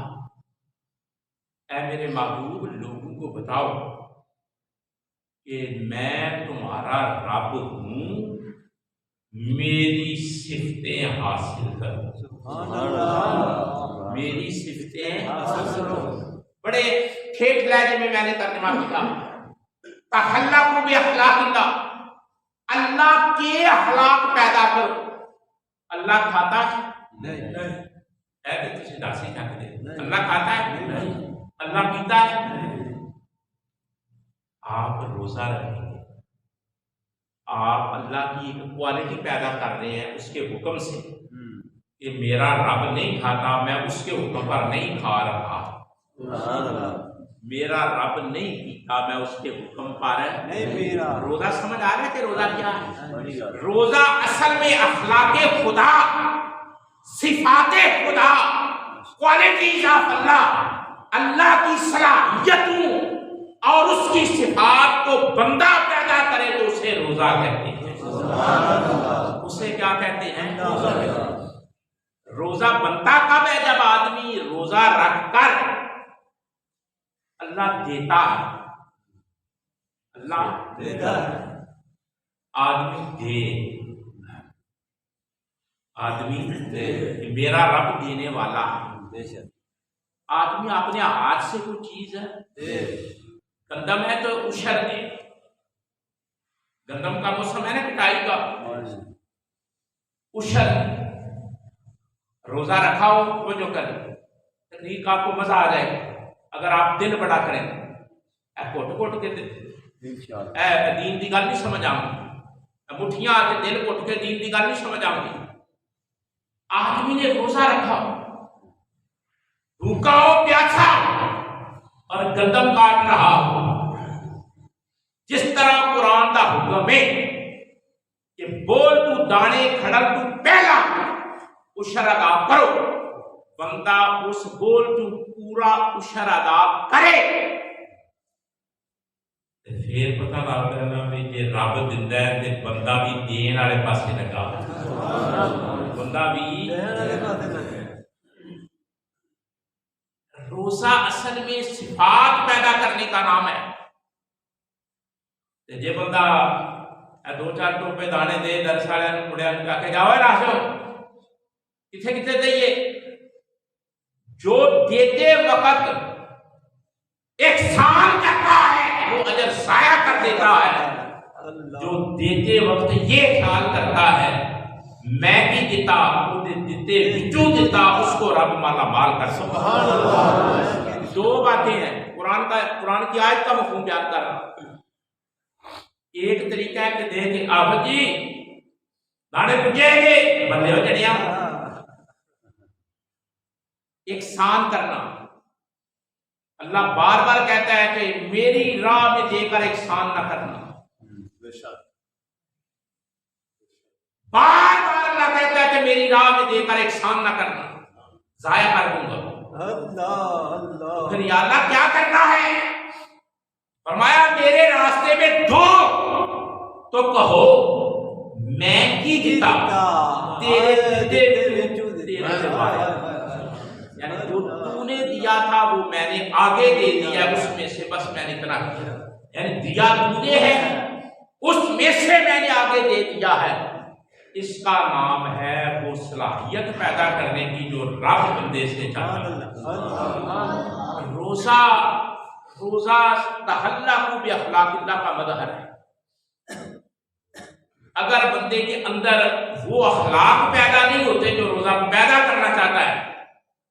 ऐ मेरे महबूब लोगों को बताओ कि मैं तुम्हारा रब हूं, मेरी सिफतें हासिल करो, मेरी सिफतें हासिल करो। बड़े ठेठ लहजे में मैंने तर्जुमा किया, तहल्लक़ू बि अख़लाक़िल्लाह, अल्लाह के अखलाक पैदा करो। अल्लाह खाता है? है तो तुझे दासी कहते हैं अल्लाह खाता है? अल्लाह पीता है? आप रोजा रखेंगे, आप अल्लाह की एक क्वालिटी पैदा कर रहे हैं उसके हुक्म से कि मेरा रब नहीं खाता, मैं उसके हुक्म पर नहीं खा रहा, मेरा रब नहीं पीता, मैं उसके हुक्म पर नहीं पी रहा। रोजा समझ आ रहा है कि रोजा क्या है? रोजा असल में अखलाके खुदा, सिफाते खुदा, क्वालिटीज ऑफ अल्लाह, अल्लाह की सलाहियतों और उसकी सिफात को बंदा पैदा करे तो उसे रोजा कहते हैं। उसे क्या कहते हैं? रोजा बनता कब है? जब आदमी रोजा रखकर अल्लाह देता है, अल्लाह देता है, आदमी दे, आदमी दे, मेरा रब देने वाला है। आदमी अपने हाथ से कोई चीज है, गंदम है तो उशर दे, गंदम का मौसम है ना कटाई का, उशर। रोजा रखा हो वो जो करे तकरीक आपको मजा आ जाएगा। अगर आप दिल बड़ा करें घुट घुट के दीन की गल नहीं समझ आऊंगी, मुठियां आके दिल घुट के दीन की गल नहीं समझ आऊंगी। आदमी ने रोजा रखा, भूखा हो, प्यासा और गंदम काट रहा हो, जिस तरह कुरान का हुक्म है कि बोल तू दाने खड़ल तू पहला उशर अदा करो, बंदा उस बोल तू पूरा उशर अदा करे, फिर पता लगता है ना भी जे रब दिंदा है ते बंदा भी देन वाले पासे लगा, बंदा भी देन वाले पासे लगा। रोजा असल में सिफात पैदा करने का नाम है। जे बंदा दो चार टोपे दाने दे दरस वाले मुड़िया आके जाओ राशो किथे किथे दइए, जो देते वक्त एहसान करता है वो अजर जाया कर देता है, जो देते वक्त ये ख्याल करता है मैं भी देता, देते बिचू देता, उसको रब माला माल कर सकता। दो बातें हैं, कुरान की आयत का मफहूम बयान कर रहा। एक तरीका है कि दे के आप जी दाने पुजेंगे बंदे हो जड़िया, एहसान करना। अल्लाह बार बार कहता है कि मेरी राह में देकर एहसान न करना, बार बार अल्लाह कहता है कि मेरी राह में देकर एहसान न करना, जाया कर दूंगा। फिर या अल्लाह क्या करना है? फरमाया मेरे रास्ते में दो तो कहो मैं की देता, तेरे यानी जो तूने दिया था वो मैंने आगे दे दिया, उसमें से बस मैंने इतना किया, यानी दिया तूने है उसमें से मैंने आगे दे दिया है। इसका नाम है वो सलाहियत पैदा करने की जो रब बंदे से चाहता है। रोजा तहल्लक़ू बि अख़लाक़िल्लाह का मदहर है। अगर बंदे के अंदर वो अखलाक पैदा नहीं होते जो रोजा पैदा करना चाहता है,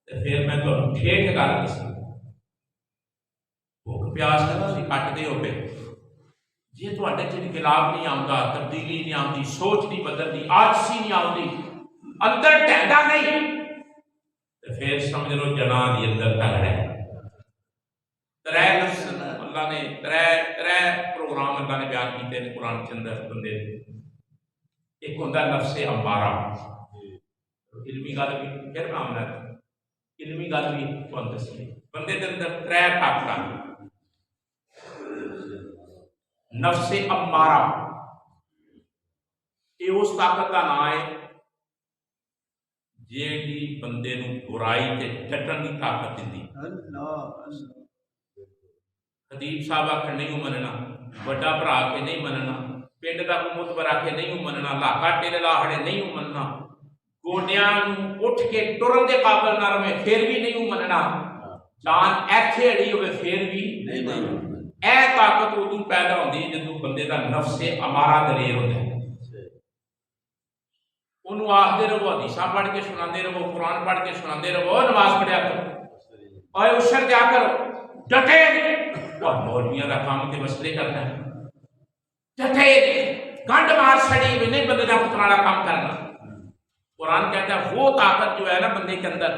तो फिर मैं तो ठेठ गल दसा, भुख प्यास कटते हो पे जे तुहाडे च इनकलाब नहीं आता, तब्दीली नहीं आती, सोच नहीं बदलती, आलसी नहीं आती, अंदर ढहंदा नहीं, तो फिर समझ लो जना दी अंदर तगड़ा है। त्रै नफ्स अल्लाह ने त्रै प्रोग्राम अल्लाह ने बयान किए हैं कुरान के अंदर बंदे। एक होता नफ्से अम्मारा, इल्मी गल भी फिर मैं आमना इल्मी गल भी तुहानू दसी। बंदे के अंदर त्रै ताकत, नफ्से अम्मारा ये उस ताकत का नाम है जेड़ी बंदे नू बुराई ते डटन की ताकत दी। खतीब साहब आखे नहीं मनना, बड़ा भरा के नहीं मनना, पिंड का मुतबर आखे नहीं मनना, लाका टेले लाहड़े नहीं मनना, गोडियां उठ के टुरन के काबिल ना रहे फिर भी नहीं मनना, जान ऐथे अड़ी होवे फिर भी नहीं। ए ताकत उदू पैदा होती है जदों बंदे का नफ्से अमारा दलेर होता है। उन्होंने आखते रहो, हदीसा पढ़ के सुनाते रहो, कुरान पढ़ के सुनाते रहो, नमाज पढ़िया करो और उशर क्या करो, डटे और मौलवियों का काम के मसले करना है, डटे गंड मार छड़ी भी नहीं बंदे का पुतराना काम करना। कुरान कहता है वो ताकत जो है ना बंदे के अंदर,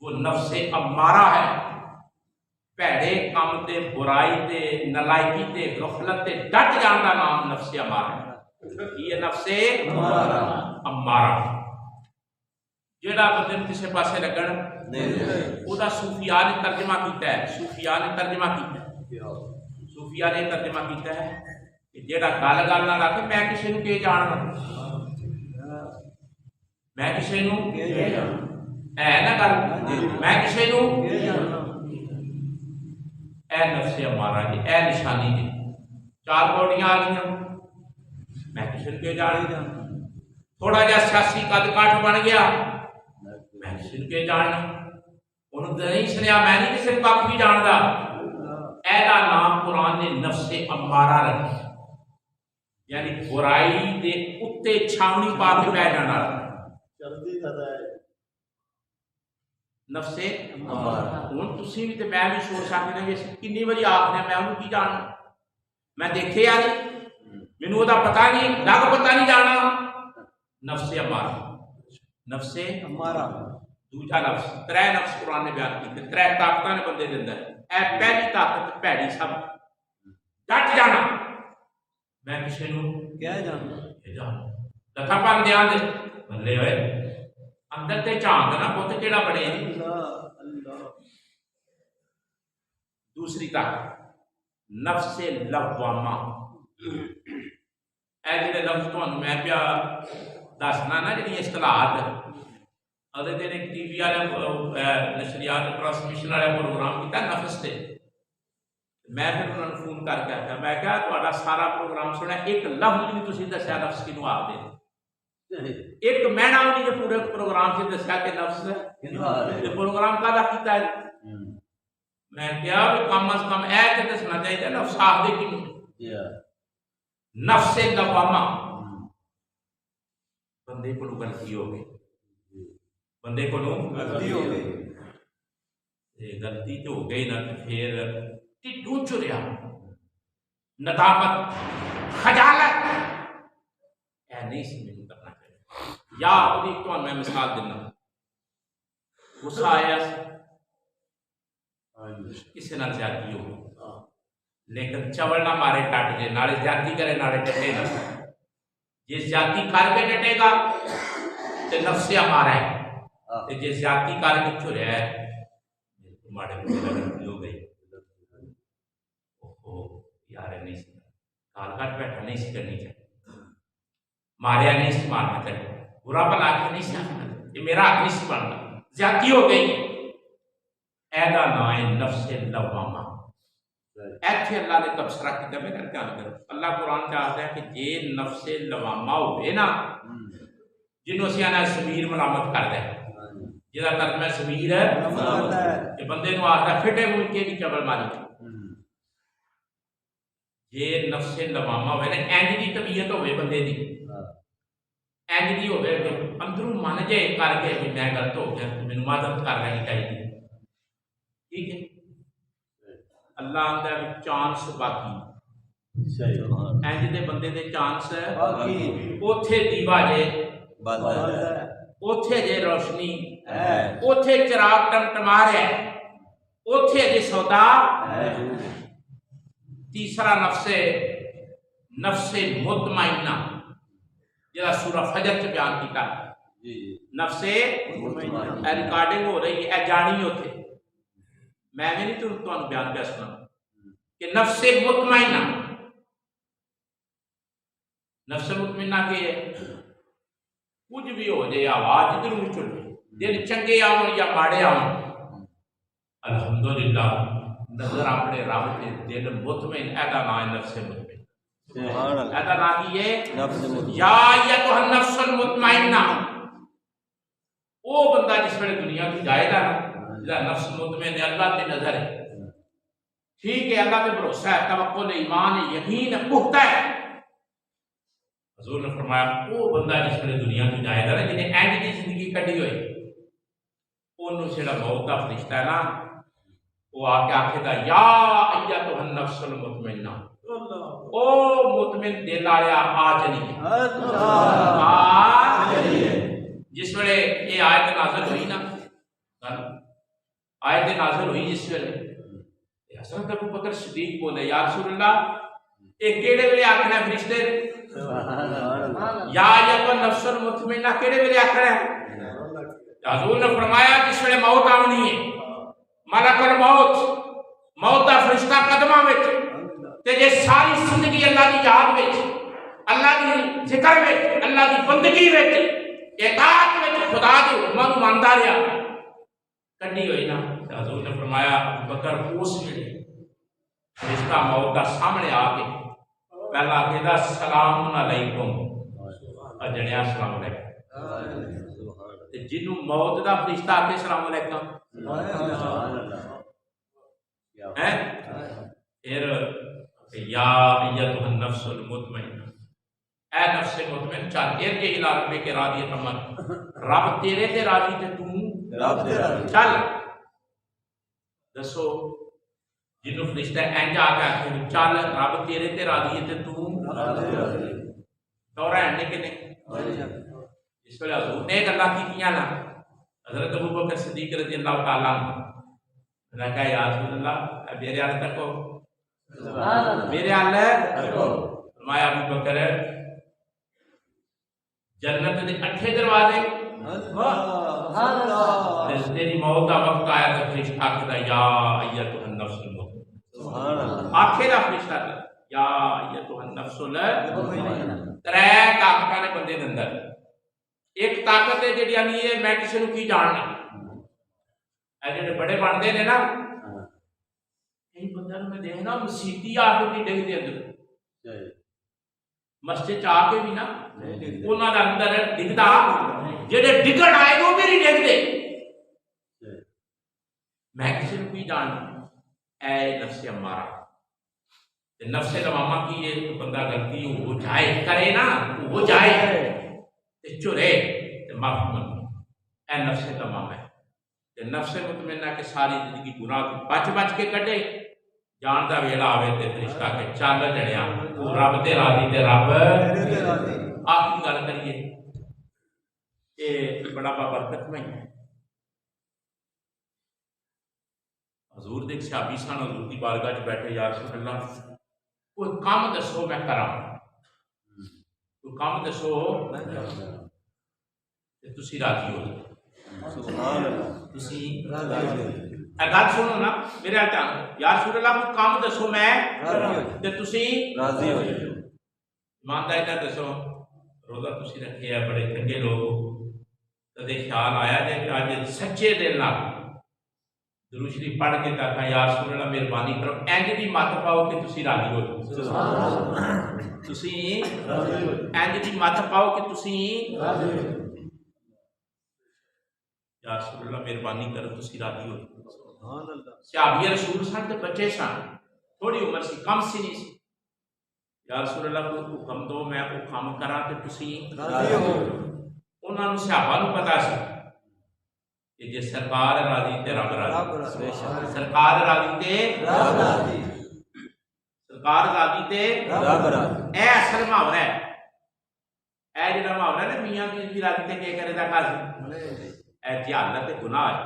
वो नफ्से अम्मारा है, भैड़े काम ते बुराई ते नलायकी ते गफलत ते डट जाने का नाम नफ्से अम्मारा है। ये नफ्से अम्मारा जेड़ा बंदे किसी पासे लगन ओदा सूफिया ने तर्जमा किया है। सूफिया ने तर्जमा किया है कि जेड़ा गल गल ना रखे मैं किसी नूं के जानना, मैं किसी नूं है ना गल मैं किसी नूं ए नफ्से अम्मारा जी, ए निशानी जी। चार पौड़ियां आ गई, मैं किसी के जान, थोड़ा जहा सियासी कद काठ बन गया मैं किसी के जानना, उन्होंने नहीं सुनिया मैं नहीं किसी कख भी जानता। ऐसा नाम कुरान ने नफ्से अम्मारा रखा, यानी बुराई के उत्ते छावनी पा के पै जाना नफ्से अम्मारा। हुण तुसीं भी ते मैं भी सोच सकते हैं कि कितनी बारी आखने मैं उन्होंने की जानना, मैं देखे यार मैनू ओदा पता नहीं, लग पता नहीं जाना। नफ्से अम्मारा, नफ्से अम्मारा दूजा नफ्स, त्रै नफ्स कुरान ने बयान किए, त्रै ताकतां ने बंदे दे अंदर। ए पहली ताकत भैड़ी सब डट जाना, मैं किसी नूं क्या जानना लखापन ध्यान दे बल्ले होए अंदर ते झांक ना पुत केड़ा बने। दूसरी ताकत नफ्से लवामा, जिहड़े लफ्ज तुहानूं मैं पिया दसना ना जिहड़ी इस्तलाहत, अगले दिन एक टीवी वाले नशरियात ट्रांसमिशन वाले प्रोग्राम किया नफस से, मैं फिर उन्होंने फोन करके आख्या, मैं क्या तुहाडा सारा प्रोग्राम सुनिया एक लफ्ज भी तुसीं दस्सिया नफ्स किनूं आखदे, एक मैना भी नहीं पूरे प्रोग्राम से दस्सिया कि नफ्स प्रोग्राम काहदा कीता है। मैं क्या कम अज कम ऐ ते दसना चाहिए नफ्स आखदे किनूं, नफ्से लवामा। बंदे को गलती हो गई, बंदे को गलती हो गई, गलती तो हो गई ना, फिर ढिड्डों चुरिया नदामत खजालत ऐ नहीं सी मैनूं करना चाहिए। या ओदी तुहानूं मैं मिसाल दिना, गुस्सा आया किसी नाल ज्यादती हो गई, लेकिन चवल ना मारे टट जे, नाले ज्यादती करे नाले डटे ना। जे ज्यादती करके डटेगा तो नफ्से अम्मारा है, तो जे ज्यादती करके चुरिया है माड़े गलती हो गई, ओहो यार नहीं सी काल काट बैठा नहीं सी करनी चाहिए, मारिया नहीं सी मारना चाहिए, बुरा भला आके नहीं सी आखना, ये मेरा हक नहीं सी बनता, ज्यादती हो गई। ऐदा नाम है नफ्से लवामा। ऐथे अल्लाह ने तबसरा किया, मेरा ध्यान करो, अल्लाह कुरान चाहता है कि जे नफ्से लवामा होवे ना, जिन्हों से आना समीर मलामत कर दे, जिहदा तर्जमा समीर है कि बंदे नूं आखदा फिटे मुल्के की चबल मारी। जे नफ्से लवामा होवे ना, इंज दी तबीयत होवे बंदे दी, इंज दी होवे अंदरों मन जे करके कि मैं गलत हो गया, मैनूं मदद कर लेनी चाहिए, ठीक है। अल्लाह आंदा चांस बाकी, इंज दे बंदे दे चांस बाकी, ओथे दीवा जे ओथे जे रोशनी, ओथे चिराग टमटमा रहा है, ओथे जे सौदा तीसरा नफ्से मुतमइन्ना जरा सूरा फजर च बयान किया जी जी नफ्से मुतमइन्ना। रिकॉर्डिंग हो रही है जानी उथे मैं भी नहीं तुम बयान कर सुना कि नफ्से मुतमइन्ना के कुछ भी हो जाए आवाज इधर भी चले दिन चंगे आवन या माड़े आवन अल्हम्दुलिल्लाह नजर अपने रब के दिल मुतमइन ऐदा ना है नफ्से मुतमइन सुभान अल्लाह। ऐदा ना की है नफ्स मुतमइन्ना। या अय्युहन नफ्सुल मुतमइन्ना वो बंदा जिस वेले दुनिया तो जाएगा ना जिसका नफ्स मुतमइन है अल्लाह की नजर है ठीक है अल्लाह पे भरोसा है तवक्कुल ईमान है यकीन है पुख्ता है हजूर ने फरमाया वो बंदा जिस वेले दुनिया तो जाएगा ना जिन्हें एंड की जिंदगी कटी हुई ओनू जेड़ा मौत का फरिश्ता है ना वो आके आखेगा या अय्युहन नफ्सुल मुतमइन्ना ओ मुतमिन दिल आया आ चली जिस वेले ये आयत नाज़िल हुई ना आयत नाज़िल हुई जिस वेले हज़रत अबू बकर सिद्दीक बोले या रसूल अल्लाह ये केड़े वेले आखना फरिश्ते या अय्युहन नफ्सुल मुतमइन्ना केड़े वेले आखना है हजूर ने फरमाया जिस वेले मौत आनी है मलकुल मौत दा फरिश्ता कदमां विच ते जे सारी जिंदगी अल्लाह दी याद विच अल्लाह दी जिक्र विच अल्लाह दी बंदगी विच इताअत विच खुदा दी हुक्मां नूं मनदा रहा कड्डी होई ना हजूर ने फरमाया बकर उस वेले फरिश्ता मौत दा सामने आके पहला कहदा सलाम अलैकुम अजणिया सलाम अलैकुम ते जिन्नू मौत दा फरिश्ता आके सलाम अलैकुम है फिर या अय्युहन नफ्सुल मुतमइन्ना ऐ नफ्से मुतमइन चल इरजी इला रब्बिक रादियतन रब तेरे ते राजी ते तू रब दे राजी चल दसो जिन्नू फरिश्ता इंज आके आखे चल रब तेरे ते राजी है ते तू दौरा है कि नहीं इस वेले हजूर ने गल्लां कीतियां ना हजरत अबू बकर सिद्दीक रज़ी अल्लाह तआला ने कहा या रसूल अल्लाह मेरे हाल तको मेरे हाल फरमाया अबू बकर जन्नत के 8 दरवाजे तेरी मौत का वक्त आया तो फरिश्ता आखेगा या अय्युहन नफ्सुल मुतमइन्ना आखेगा फरिश्ता या अय्युहन नफ्सुल मुतमइन्ना त्रै ताकतां ने बंदे दे अंदर एक ताकत है जी आनी है मैं किसी को की जानना जो बड़े बनते ने ना कई बंदा मैं देखना मसीती आके भी डिगते अंदर मस्जिद आके भी ना उन्होंने अंदर डिगता जेडे डिगण आए वो भी नहीं डिगते मैं किसी को की जानना ऐ नफ्से अम्मारा नफ्से लवामा की ये तो बंदा गलती हो जाए करे ना हो जाए चुरे माफी ए नफ्से तमाम है नफ्से मुतमइन्ना के सारी जिंदगी गुनाह तो बच के कटे जान का वेला आवे ते फरिश्ता के चल जड़िया तू रब ते राजी ते रब आखिरी गल करिए ये बड़ा बरकतमय है हजूर दे सहाबी सन हजूर की बारगाह च बैठे या रसूल अल्लाह कोई काम दसो मैं करा कोई काम दसो तुसी राजी हो सुभान अल्लाह तुसी राजी गल सुनो ना मेरे ध्यान या रसूल अल्लाह कोई काम दसो मैं ते तुसी राजी हो ईमानदारी नाल दसो रोजा तुसी रखे है बड़े चंगे लोग कदे ख्याल आया जे कि आज सच्चे दिल नाल दुरूद शरीफ पढ़ के ताका या रसूल अल्लाह मेहरबानी करो इंज दी मत पाओ कि तुसी राजी हो तुसी इंज दी मत पाओ कि तुसी या रसूल अल्लाह मेहरबानी करो तुसी राजी हो सुभान अल्लाह सहाबी रसूल सन ते बच्चे सन थोड़ी उम्र सी कम सी नहीं सी या रसूल अल्लाह को हुक्म दो मैं वो काम करा ते तुसी राजी हो उन्हां नु सहाबा नु पता सी कि जे सरकार राजी ते रब राजी सरकार राजी ते रब राजी सरकार राजी ते रब राजी ए असल मुहावरा है ए जेड़ा मुहावरा है ना मियां बीवी की राजी ते के करे दा काजी ए जहालत ते गुनाह है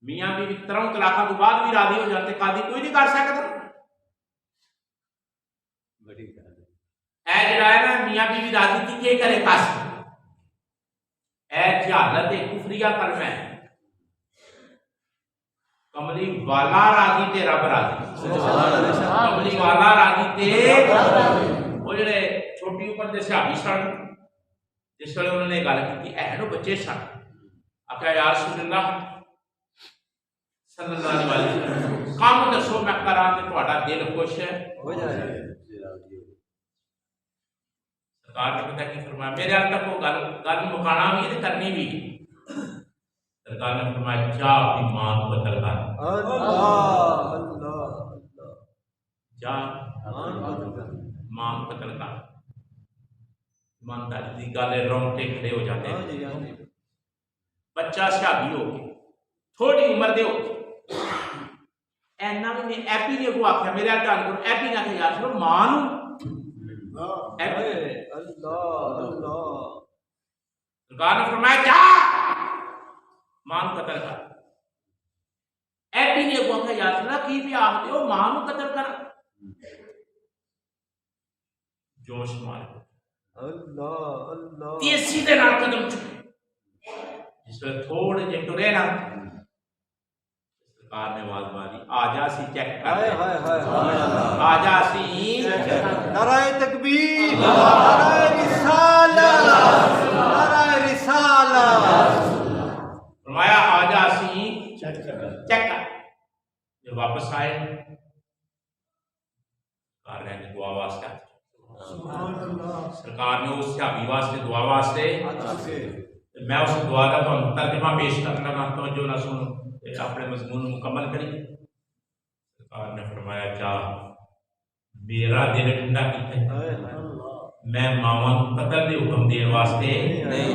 मियाँ बीवी 3 तलाकों तो बाद भी राजी हो जाते, कादी कोई नहीं कर सकता। बड़ी गल ऐ जड़ा है ना मियाँ बीवी राजी की के करे कस, ऐ जहालत कुफरिया कलमा है। कमली वाला राजी ते रब राजी, कमली वाला राजी ते वो जड़े छोटी उम्र के सहाबी सन, जिस वे उन्होंने गल की है बच्चे सन, आख्या यार रसूलुल्लाह सल्लल्लाहु अलैहि वसल्लम काम दसो मैं करा ते तुहाडा दिल खुश है हो जाए। सरकार ने पता की फरमाया, मेरे हाल तक वो गल मुकाना भी है करनी भी है। सरकार ने फरमाया जा अपनी मां को कतल कर, जा मां को कतल कर। ईमानदारी की गल है, रोंगटे खड़े हो जाते हैं। बच्चा सहाबी हो गया, थोड़ी उम्र दे हो ऐना भी नहीं। एपी ने को आख्या मेरे हाल को, एपी ने आख्या यार चलो मां नू सरकार ने फरमाया जा मां को कतल कर। एपी ने को आख्या यार चलो की भी आखते हो मां को कतल कर, जोश मार तेजी दे नाल कदम चुके। जिस वे थोड़े जे टुरे ना सरकार ने आवाज मारी आजा सी चेक कर, आजा सी नाराए तकबीर, नाराए रिसालत, नाराए रिसालत। फरमाया आजा सी चेक कर। जब वापस आए सरकार ने दुआ वास्ते, सरकार ने उस सहाबी वास्ते दुआ वास्ते, मैं उस दुआ का तो तर्जमा पेश करना चाहता हूं, जो ना सुनो अपने मजमून मुकम्मल करी। सरकार ने फरमाया जा मेरा दिल ठंडा किया, मैं मावा कतल के हुक्म देने वास्ते नहीं,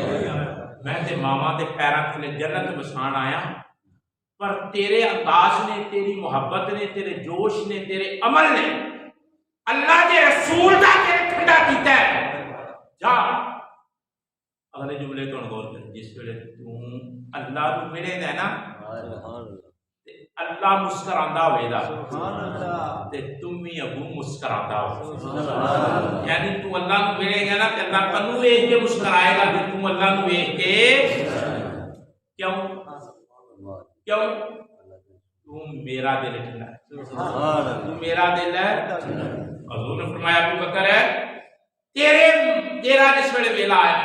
मैं ते मावा के पैरों थले जन्नत बसान आया, पर तेरे अंदाज ने, तेरी मुहब्बत ने, तेरे जोश ने, तेरे अमल ने अल्लाह के रसूल का दिल ठंडा किया है। जा अगले जुमले तो गौर कर, जिस वे तू अल्लाह को मिलेगा ना अल्लाह मुस्करांदा होएगा ते तुम भी अबू मुस्करांदा हो, यानी तू अल्लाह को मिलेगा ना अल्लाह तन्नू देख के मुस्कराएगा, फिर तू अल्लाह को देख के क्यों क्यों तू मेरा दिल ठंडा, तू मेरा दिल है। हजूर ने फरमाया अबू बकर है तेरा जिस वेले वेला आया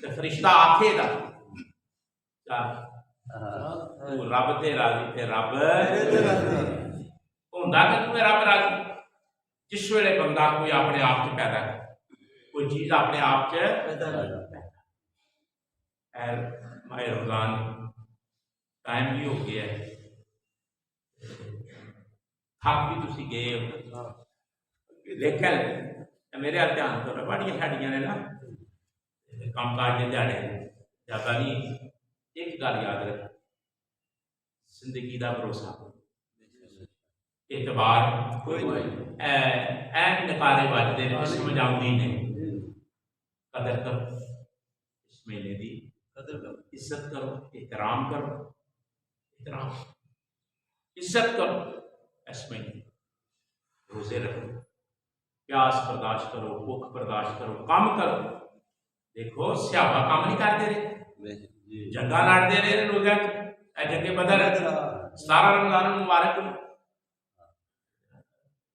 ते फरिश्ता आखेगा तू रब ते राजी ते रब होंदा कि तू रब राजी। जिस वेले बंदा कोई अपने आप च पैदा कर, कोई चीज अपने आप च माए रमजान टाइम भी हो गया है, थक भी तुसी गए हो, लेकिन मेरे हाल ध्यान करो बड़िया साड़ियां ने ना काम काज के दिहाड़े ज्यादा नहीं। एक गल याद रख, जिंदगी का भरोसा एतबार ऐन नकारे बजते समझ आती ने। कदर करो इस महीने की, इज्जत करो, एहतराम करो, एहतराम इज्जत करो। इस महीने रोजे रखो, प्यास बर्दाश्त करो, भुख बर्दाश्त करो, काम करो। देखो स्यापा काम नहीं करते रहे, जंगा लड़ते रहे रोजा जंगे बदल 17 रमजान मुबारक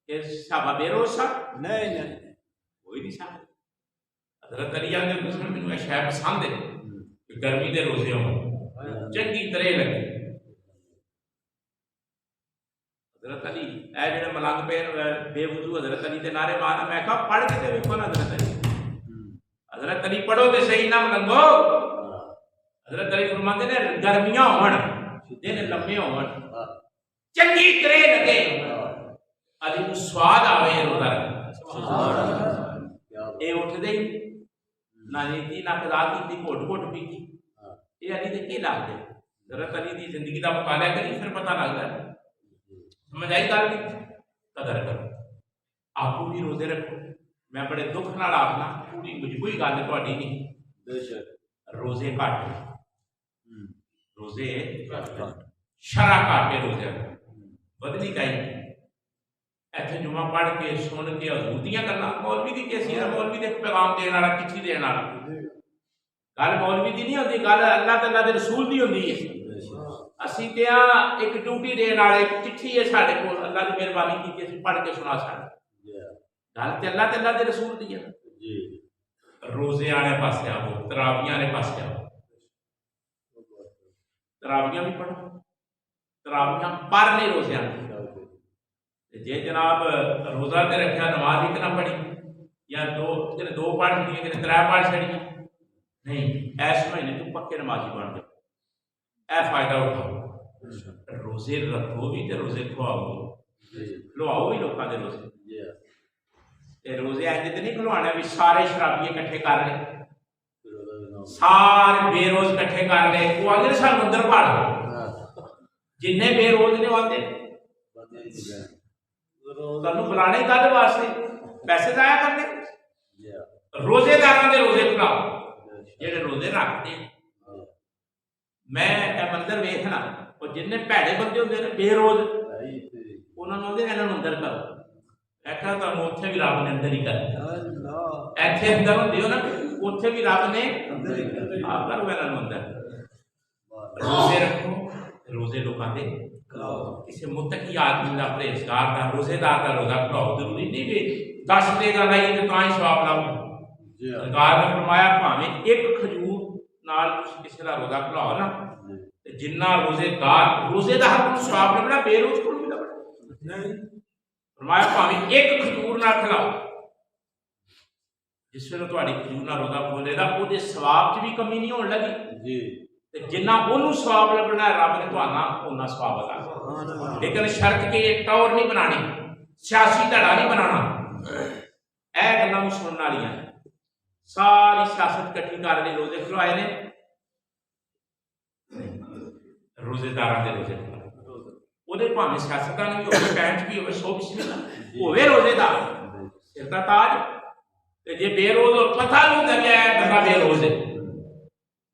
स्यापा बेरोज सा नहीं कोई नहीं सा। हजरत अली आंदे दुश्मन मैनू शह पसंद है कि गर्मी के रोजे हो चंगी तरह लगे। हजरत अली ए जेड़े मलंग पे बेवजू हजरत अली के नारे मारना, मैं कहा पढ़ के देखो ना हजरत अली, हजरत अली पढ़ो तो सही ना मलंगो। हजरत अली फरमाते ने गर्मियां होण दिन लम्बे होण चंगी तरह लगे, अली को स्वाद आवे रोजा ये उठदे ही ना नीति ना कदा की घुट घुट पीती, ये अली दे की लगदे। हजरत अली की जिंदगी का मुताला करी फिर पता लगता है, समझ आई गल। कदर करो, आपू भी रोजे रखो। मैं बड़े दुख नाल आखना, पूरी मजबूरी गल तुहाडी नहीं, रोजे घट रोजे शरा काटे रोजे बदली गई इतने जुमा पढ़ के सुन के हजूतियां करना मौलवी की कैसी है मौलवी के पैगाम देने वाला चिट्ठी देने वाला गल मौलवी की नहीं होती गल अल्लाह तआला दे रसूल की होती है असीं ते एक ड्यूटी देने वाले एक चिट्ठी है साढ़े को अल्लाह की मेहरबानी की असीं पढ़ के सुना सकते गल ते अल्लाह तआला दे रसूल की है रोजे आने पासे आओ तरावियां आने पासे आओ तरावियां भी पढ़ो तरावियां पर नहीं रोजे जे जनाब रोजा ते रखा नमाज एक ना पढ़ी या दो पढ़ छड़ियां कि त्रै पढ़ छड़ियां नहीं ऐस महीने तू पक्के नमाजी बन जाओ ए फायदा उठाओ रोजे रखो भी ते रोजे खुआओ खिलवाओ भी लोगों के रोजे ते रोजे ऐसे तो नहीं खिलवाने भी सारे शराबी इकट्ठे कर ले सारे बेरोज इकट्ठे कर ले वो आते सानू अंदर भाड़ जिन्ने बेरोज ने आते तुहानू बुलाने कद वास्ते पैसे जाया करने रोजेदारां दे रोजे खिलाओ जेडे रोजे रखते मैं मंदिर वेखना और जिन्ने भैड़े बंदे होंदे ने बेरोज उन्होंने आंदे इन्हां नूं अंदर करो ऐसा तुहानू उत्थे भी रब ने अंदर ही कर इत्थे अंदर होंदे हो ना उत्थे भी रब ने करो इन्हां नूं अंदर रोजे रखो रोजे लोकां दे किसी मुत्तकी आदमी का परहेजगार का रोजेदार का रोजा खिलाओ जरूरी नहीं कि 10 देगा लाइए तो ही स्वाब लाओ सरकार ने फरमाया भावें एक खजूर नाल किसी का रोजा खिलाओ ना जिन्ना रोजेदार रोजे का हक स्वाब लगना बेरोज को भी लगना फरमाया भावें एक खजूर ना खिलाओ जिस वेले तुहाडी खजूर ना रोजा खोलेगा उहदे स्वाब च भी कमी नहीं होने लगी जिन्ना ओनू स्वाब लगना रब ने तुहाना उन्ना स्वाब अदा लेकिन शर्त के टौर नहीं बनानी सियासी धड़ा नहीं बनाना ए गल्लां सुनने वालियां सारी सियासत इकट्ठी कर ली रोजे खिलवाए ने रोजेदारां दे रोजे ओहदे भावें सियासतदान भी होवे पैंच भी होवे 100 बिस्मिल्लाह होवे रोजेदार सिर दा ताज ते जे बेरोज पता नहीं होंदा कि बंदा बेरोज है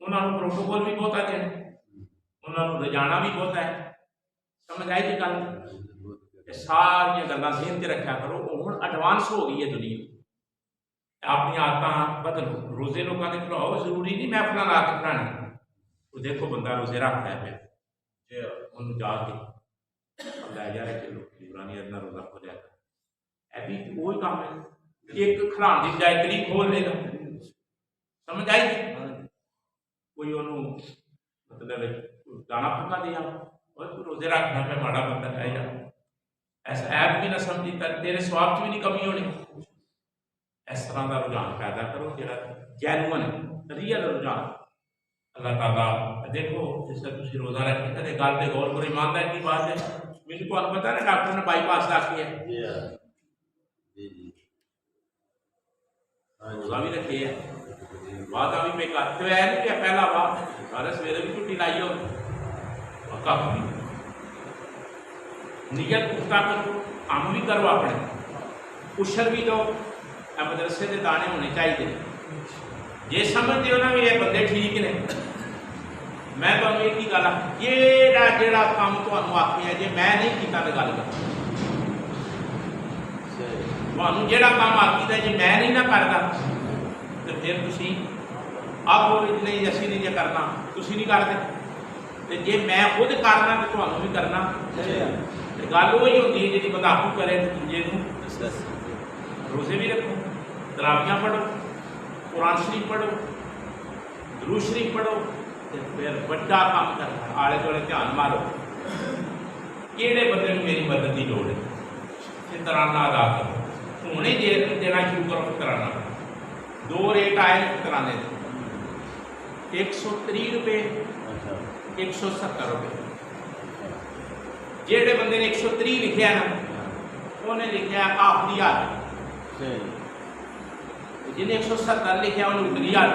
उन्होंने प्रोटोकॉल भी बहुत आते हैं उन्होंने रजाना भी बहुत है समझ आई जी गल सारिया गल्लां ज़हन च रखा करो हुण एडवांस हो गई है दुनिया अपनी आदत बदलो रोजे लोगों के खिलाओ जरूरी नहीं महफिल ला के खिलाने वो देखो बंदा रोजे रख है पे उन्होंने जाके लै जा रहे चलो पुरानी अदना रोजा खोलिया है भी वही काम है एक खिलाने की बजाय तरीक खोल लेगा समझ आई जी कोई मतलब दाना पक्का दिया और तू रोजे रखना पे माड़ा बंदा कह जा ऐसा ऐप भी ना समझी तेरे स्वाब च भी नहीं कमी होनी इस तरह का रुझान पैदा करो जो जैनुअन रियल रुझान अल्लाह ताला देखो जिससे तुम रोजा रखे कदे गल पे गौर करो ईमानदारी की बात है मुझे तो पता ना डॉक्टर ने बाईपास रखी है रोजा भी रखे है वादा भी पे कर तो है नहीं पहला वाद सारे सवेरे भी छुट्टी लाई हो कब भी नियत पुख्ता करो काम भी करो अपने उछल भी दो मदरसे के दाने होने चाहिए जे समझते हो ना भी ये बंदे ठीक ने मैं तो एक ही गल जेड़ा काम तुहानू आखिया जे मैं नहीं किया तो गल कर तुहानू जेड़ा काम आखीदा जे मैं नहीं ना करदा तो फिर तुसीं आप नहीं असी नहीं जे करना तुसीं नहीं करते तो जे मैं खुद करना तो तुहानू भी करना गल वही होती है जी बंदा आपू करे दूजे रोजे भी रखो तरावियां पढ़ो कुरान शरीफ पढ़ो दुरूद शरीफ पढ़ो फिर बड़ा काम करना आले दुआले ध्यान मारो किहड़े बंदे नूं मेरी मदद की लोड़ है फिर तराना अदा करो हुणे जे देना शुरू करो फिर तराना 2 रेट आए तराने के 130 रुपये 170 रुपये जेड़े बंदे ने 130 लिखा ना उन्हें लिखा आखिरी हाल जिन्हें 170 लिखा उन्हें उतली हाल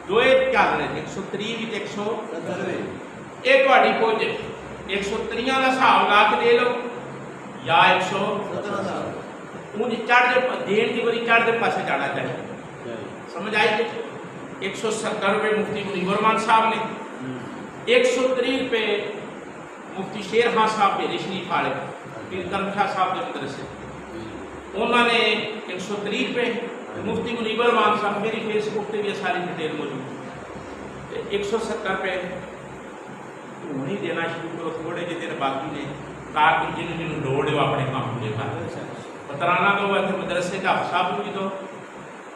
दो चल रहे 130 भी 170 ये थोड़ी पहुंच 130 का हिसाब ला के दे लो या 170 मुझे चढ़ देन की बड़ी चढ़ते पासे जाना चाहिए समझ आई 170 रुपये मुफ्ती मुनीवर रहमान साहब ने 130 रुपए मुफ्ती शेर खान साहब भेजे शरीफ वाले पीर करम शाह साहब के मदरसे, उन्होंने 130 रुपए, मुफ्ती मुनीबर रहमान साहब, मेरी फेसबुक पर भी सारी डिटेल मौजूद, 170 रुपए हूँ ही देना शुरू करो, थोड़े जे दिन बाकी ने, ताकि जिन्होंने लोड़ है वो अपने काम पूरे कर। पतराना दो, इतने मदरसे का साहब भी दो,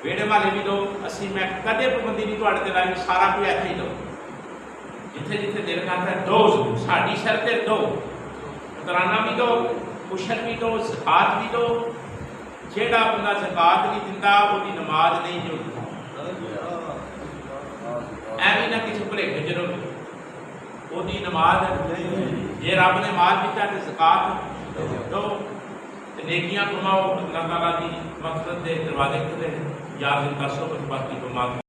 वेड़े वाले भी दो, असी मैं कदे पाबंदी नहीं तुहाडे ते लाई, सारा कोई ऐसे ही दो, जिथे जिथे दिल करता है दो, साड़ी शर्त है दो, पतराना भी दो, कुशन भी दो, ज़कात भी दो। जेड़ा बंदा ज़कात नहीं दिंदा उसकी नमाज नहीं जुड़ती, ऐवी ना किसी भुलेखे च रहो, उसकी नमाज जे रब ने माल दिता तो ज़कात दो, नेकियां कमाओ, अल्लाह ताला की मकसद दे दरवाजे खुले, याद कर सो कुछ बाकी तो माल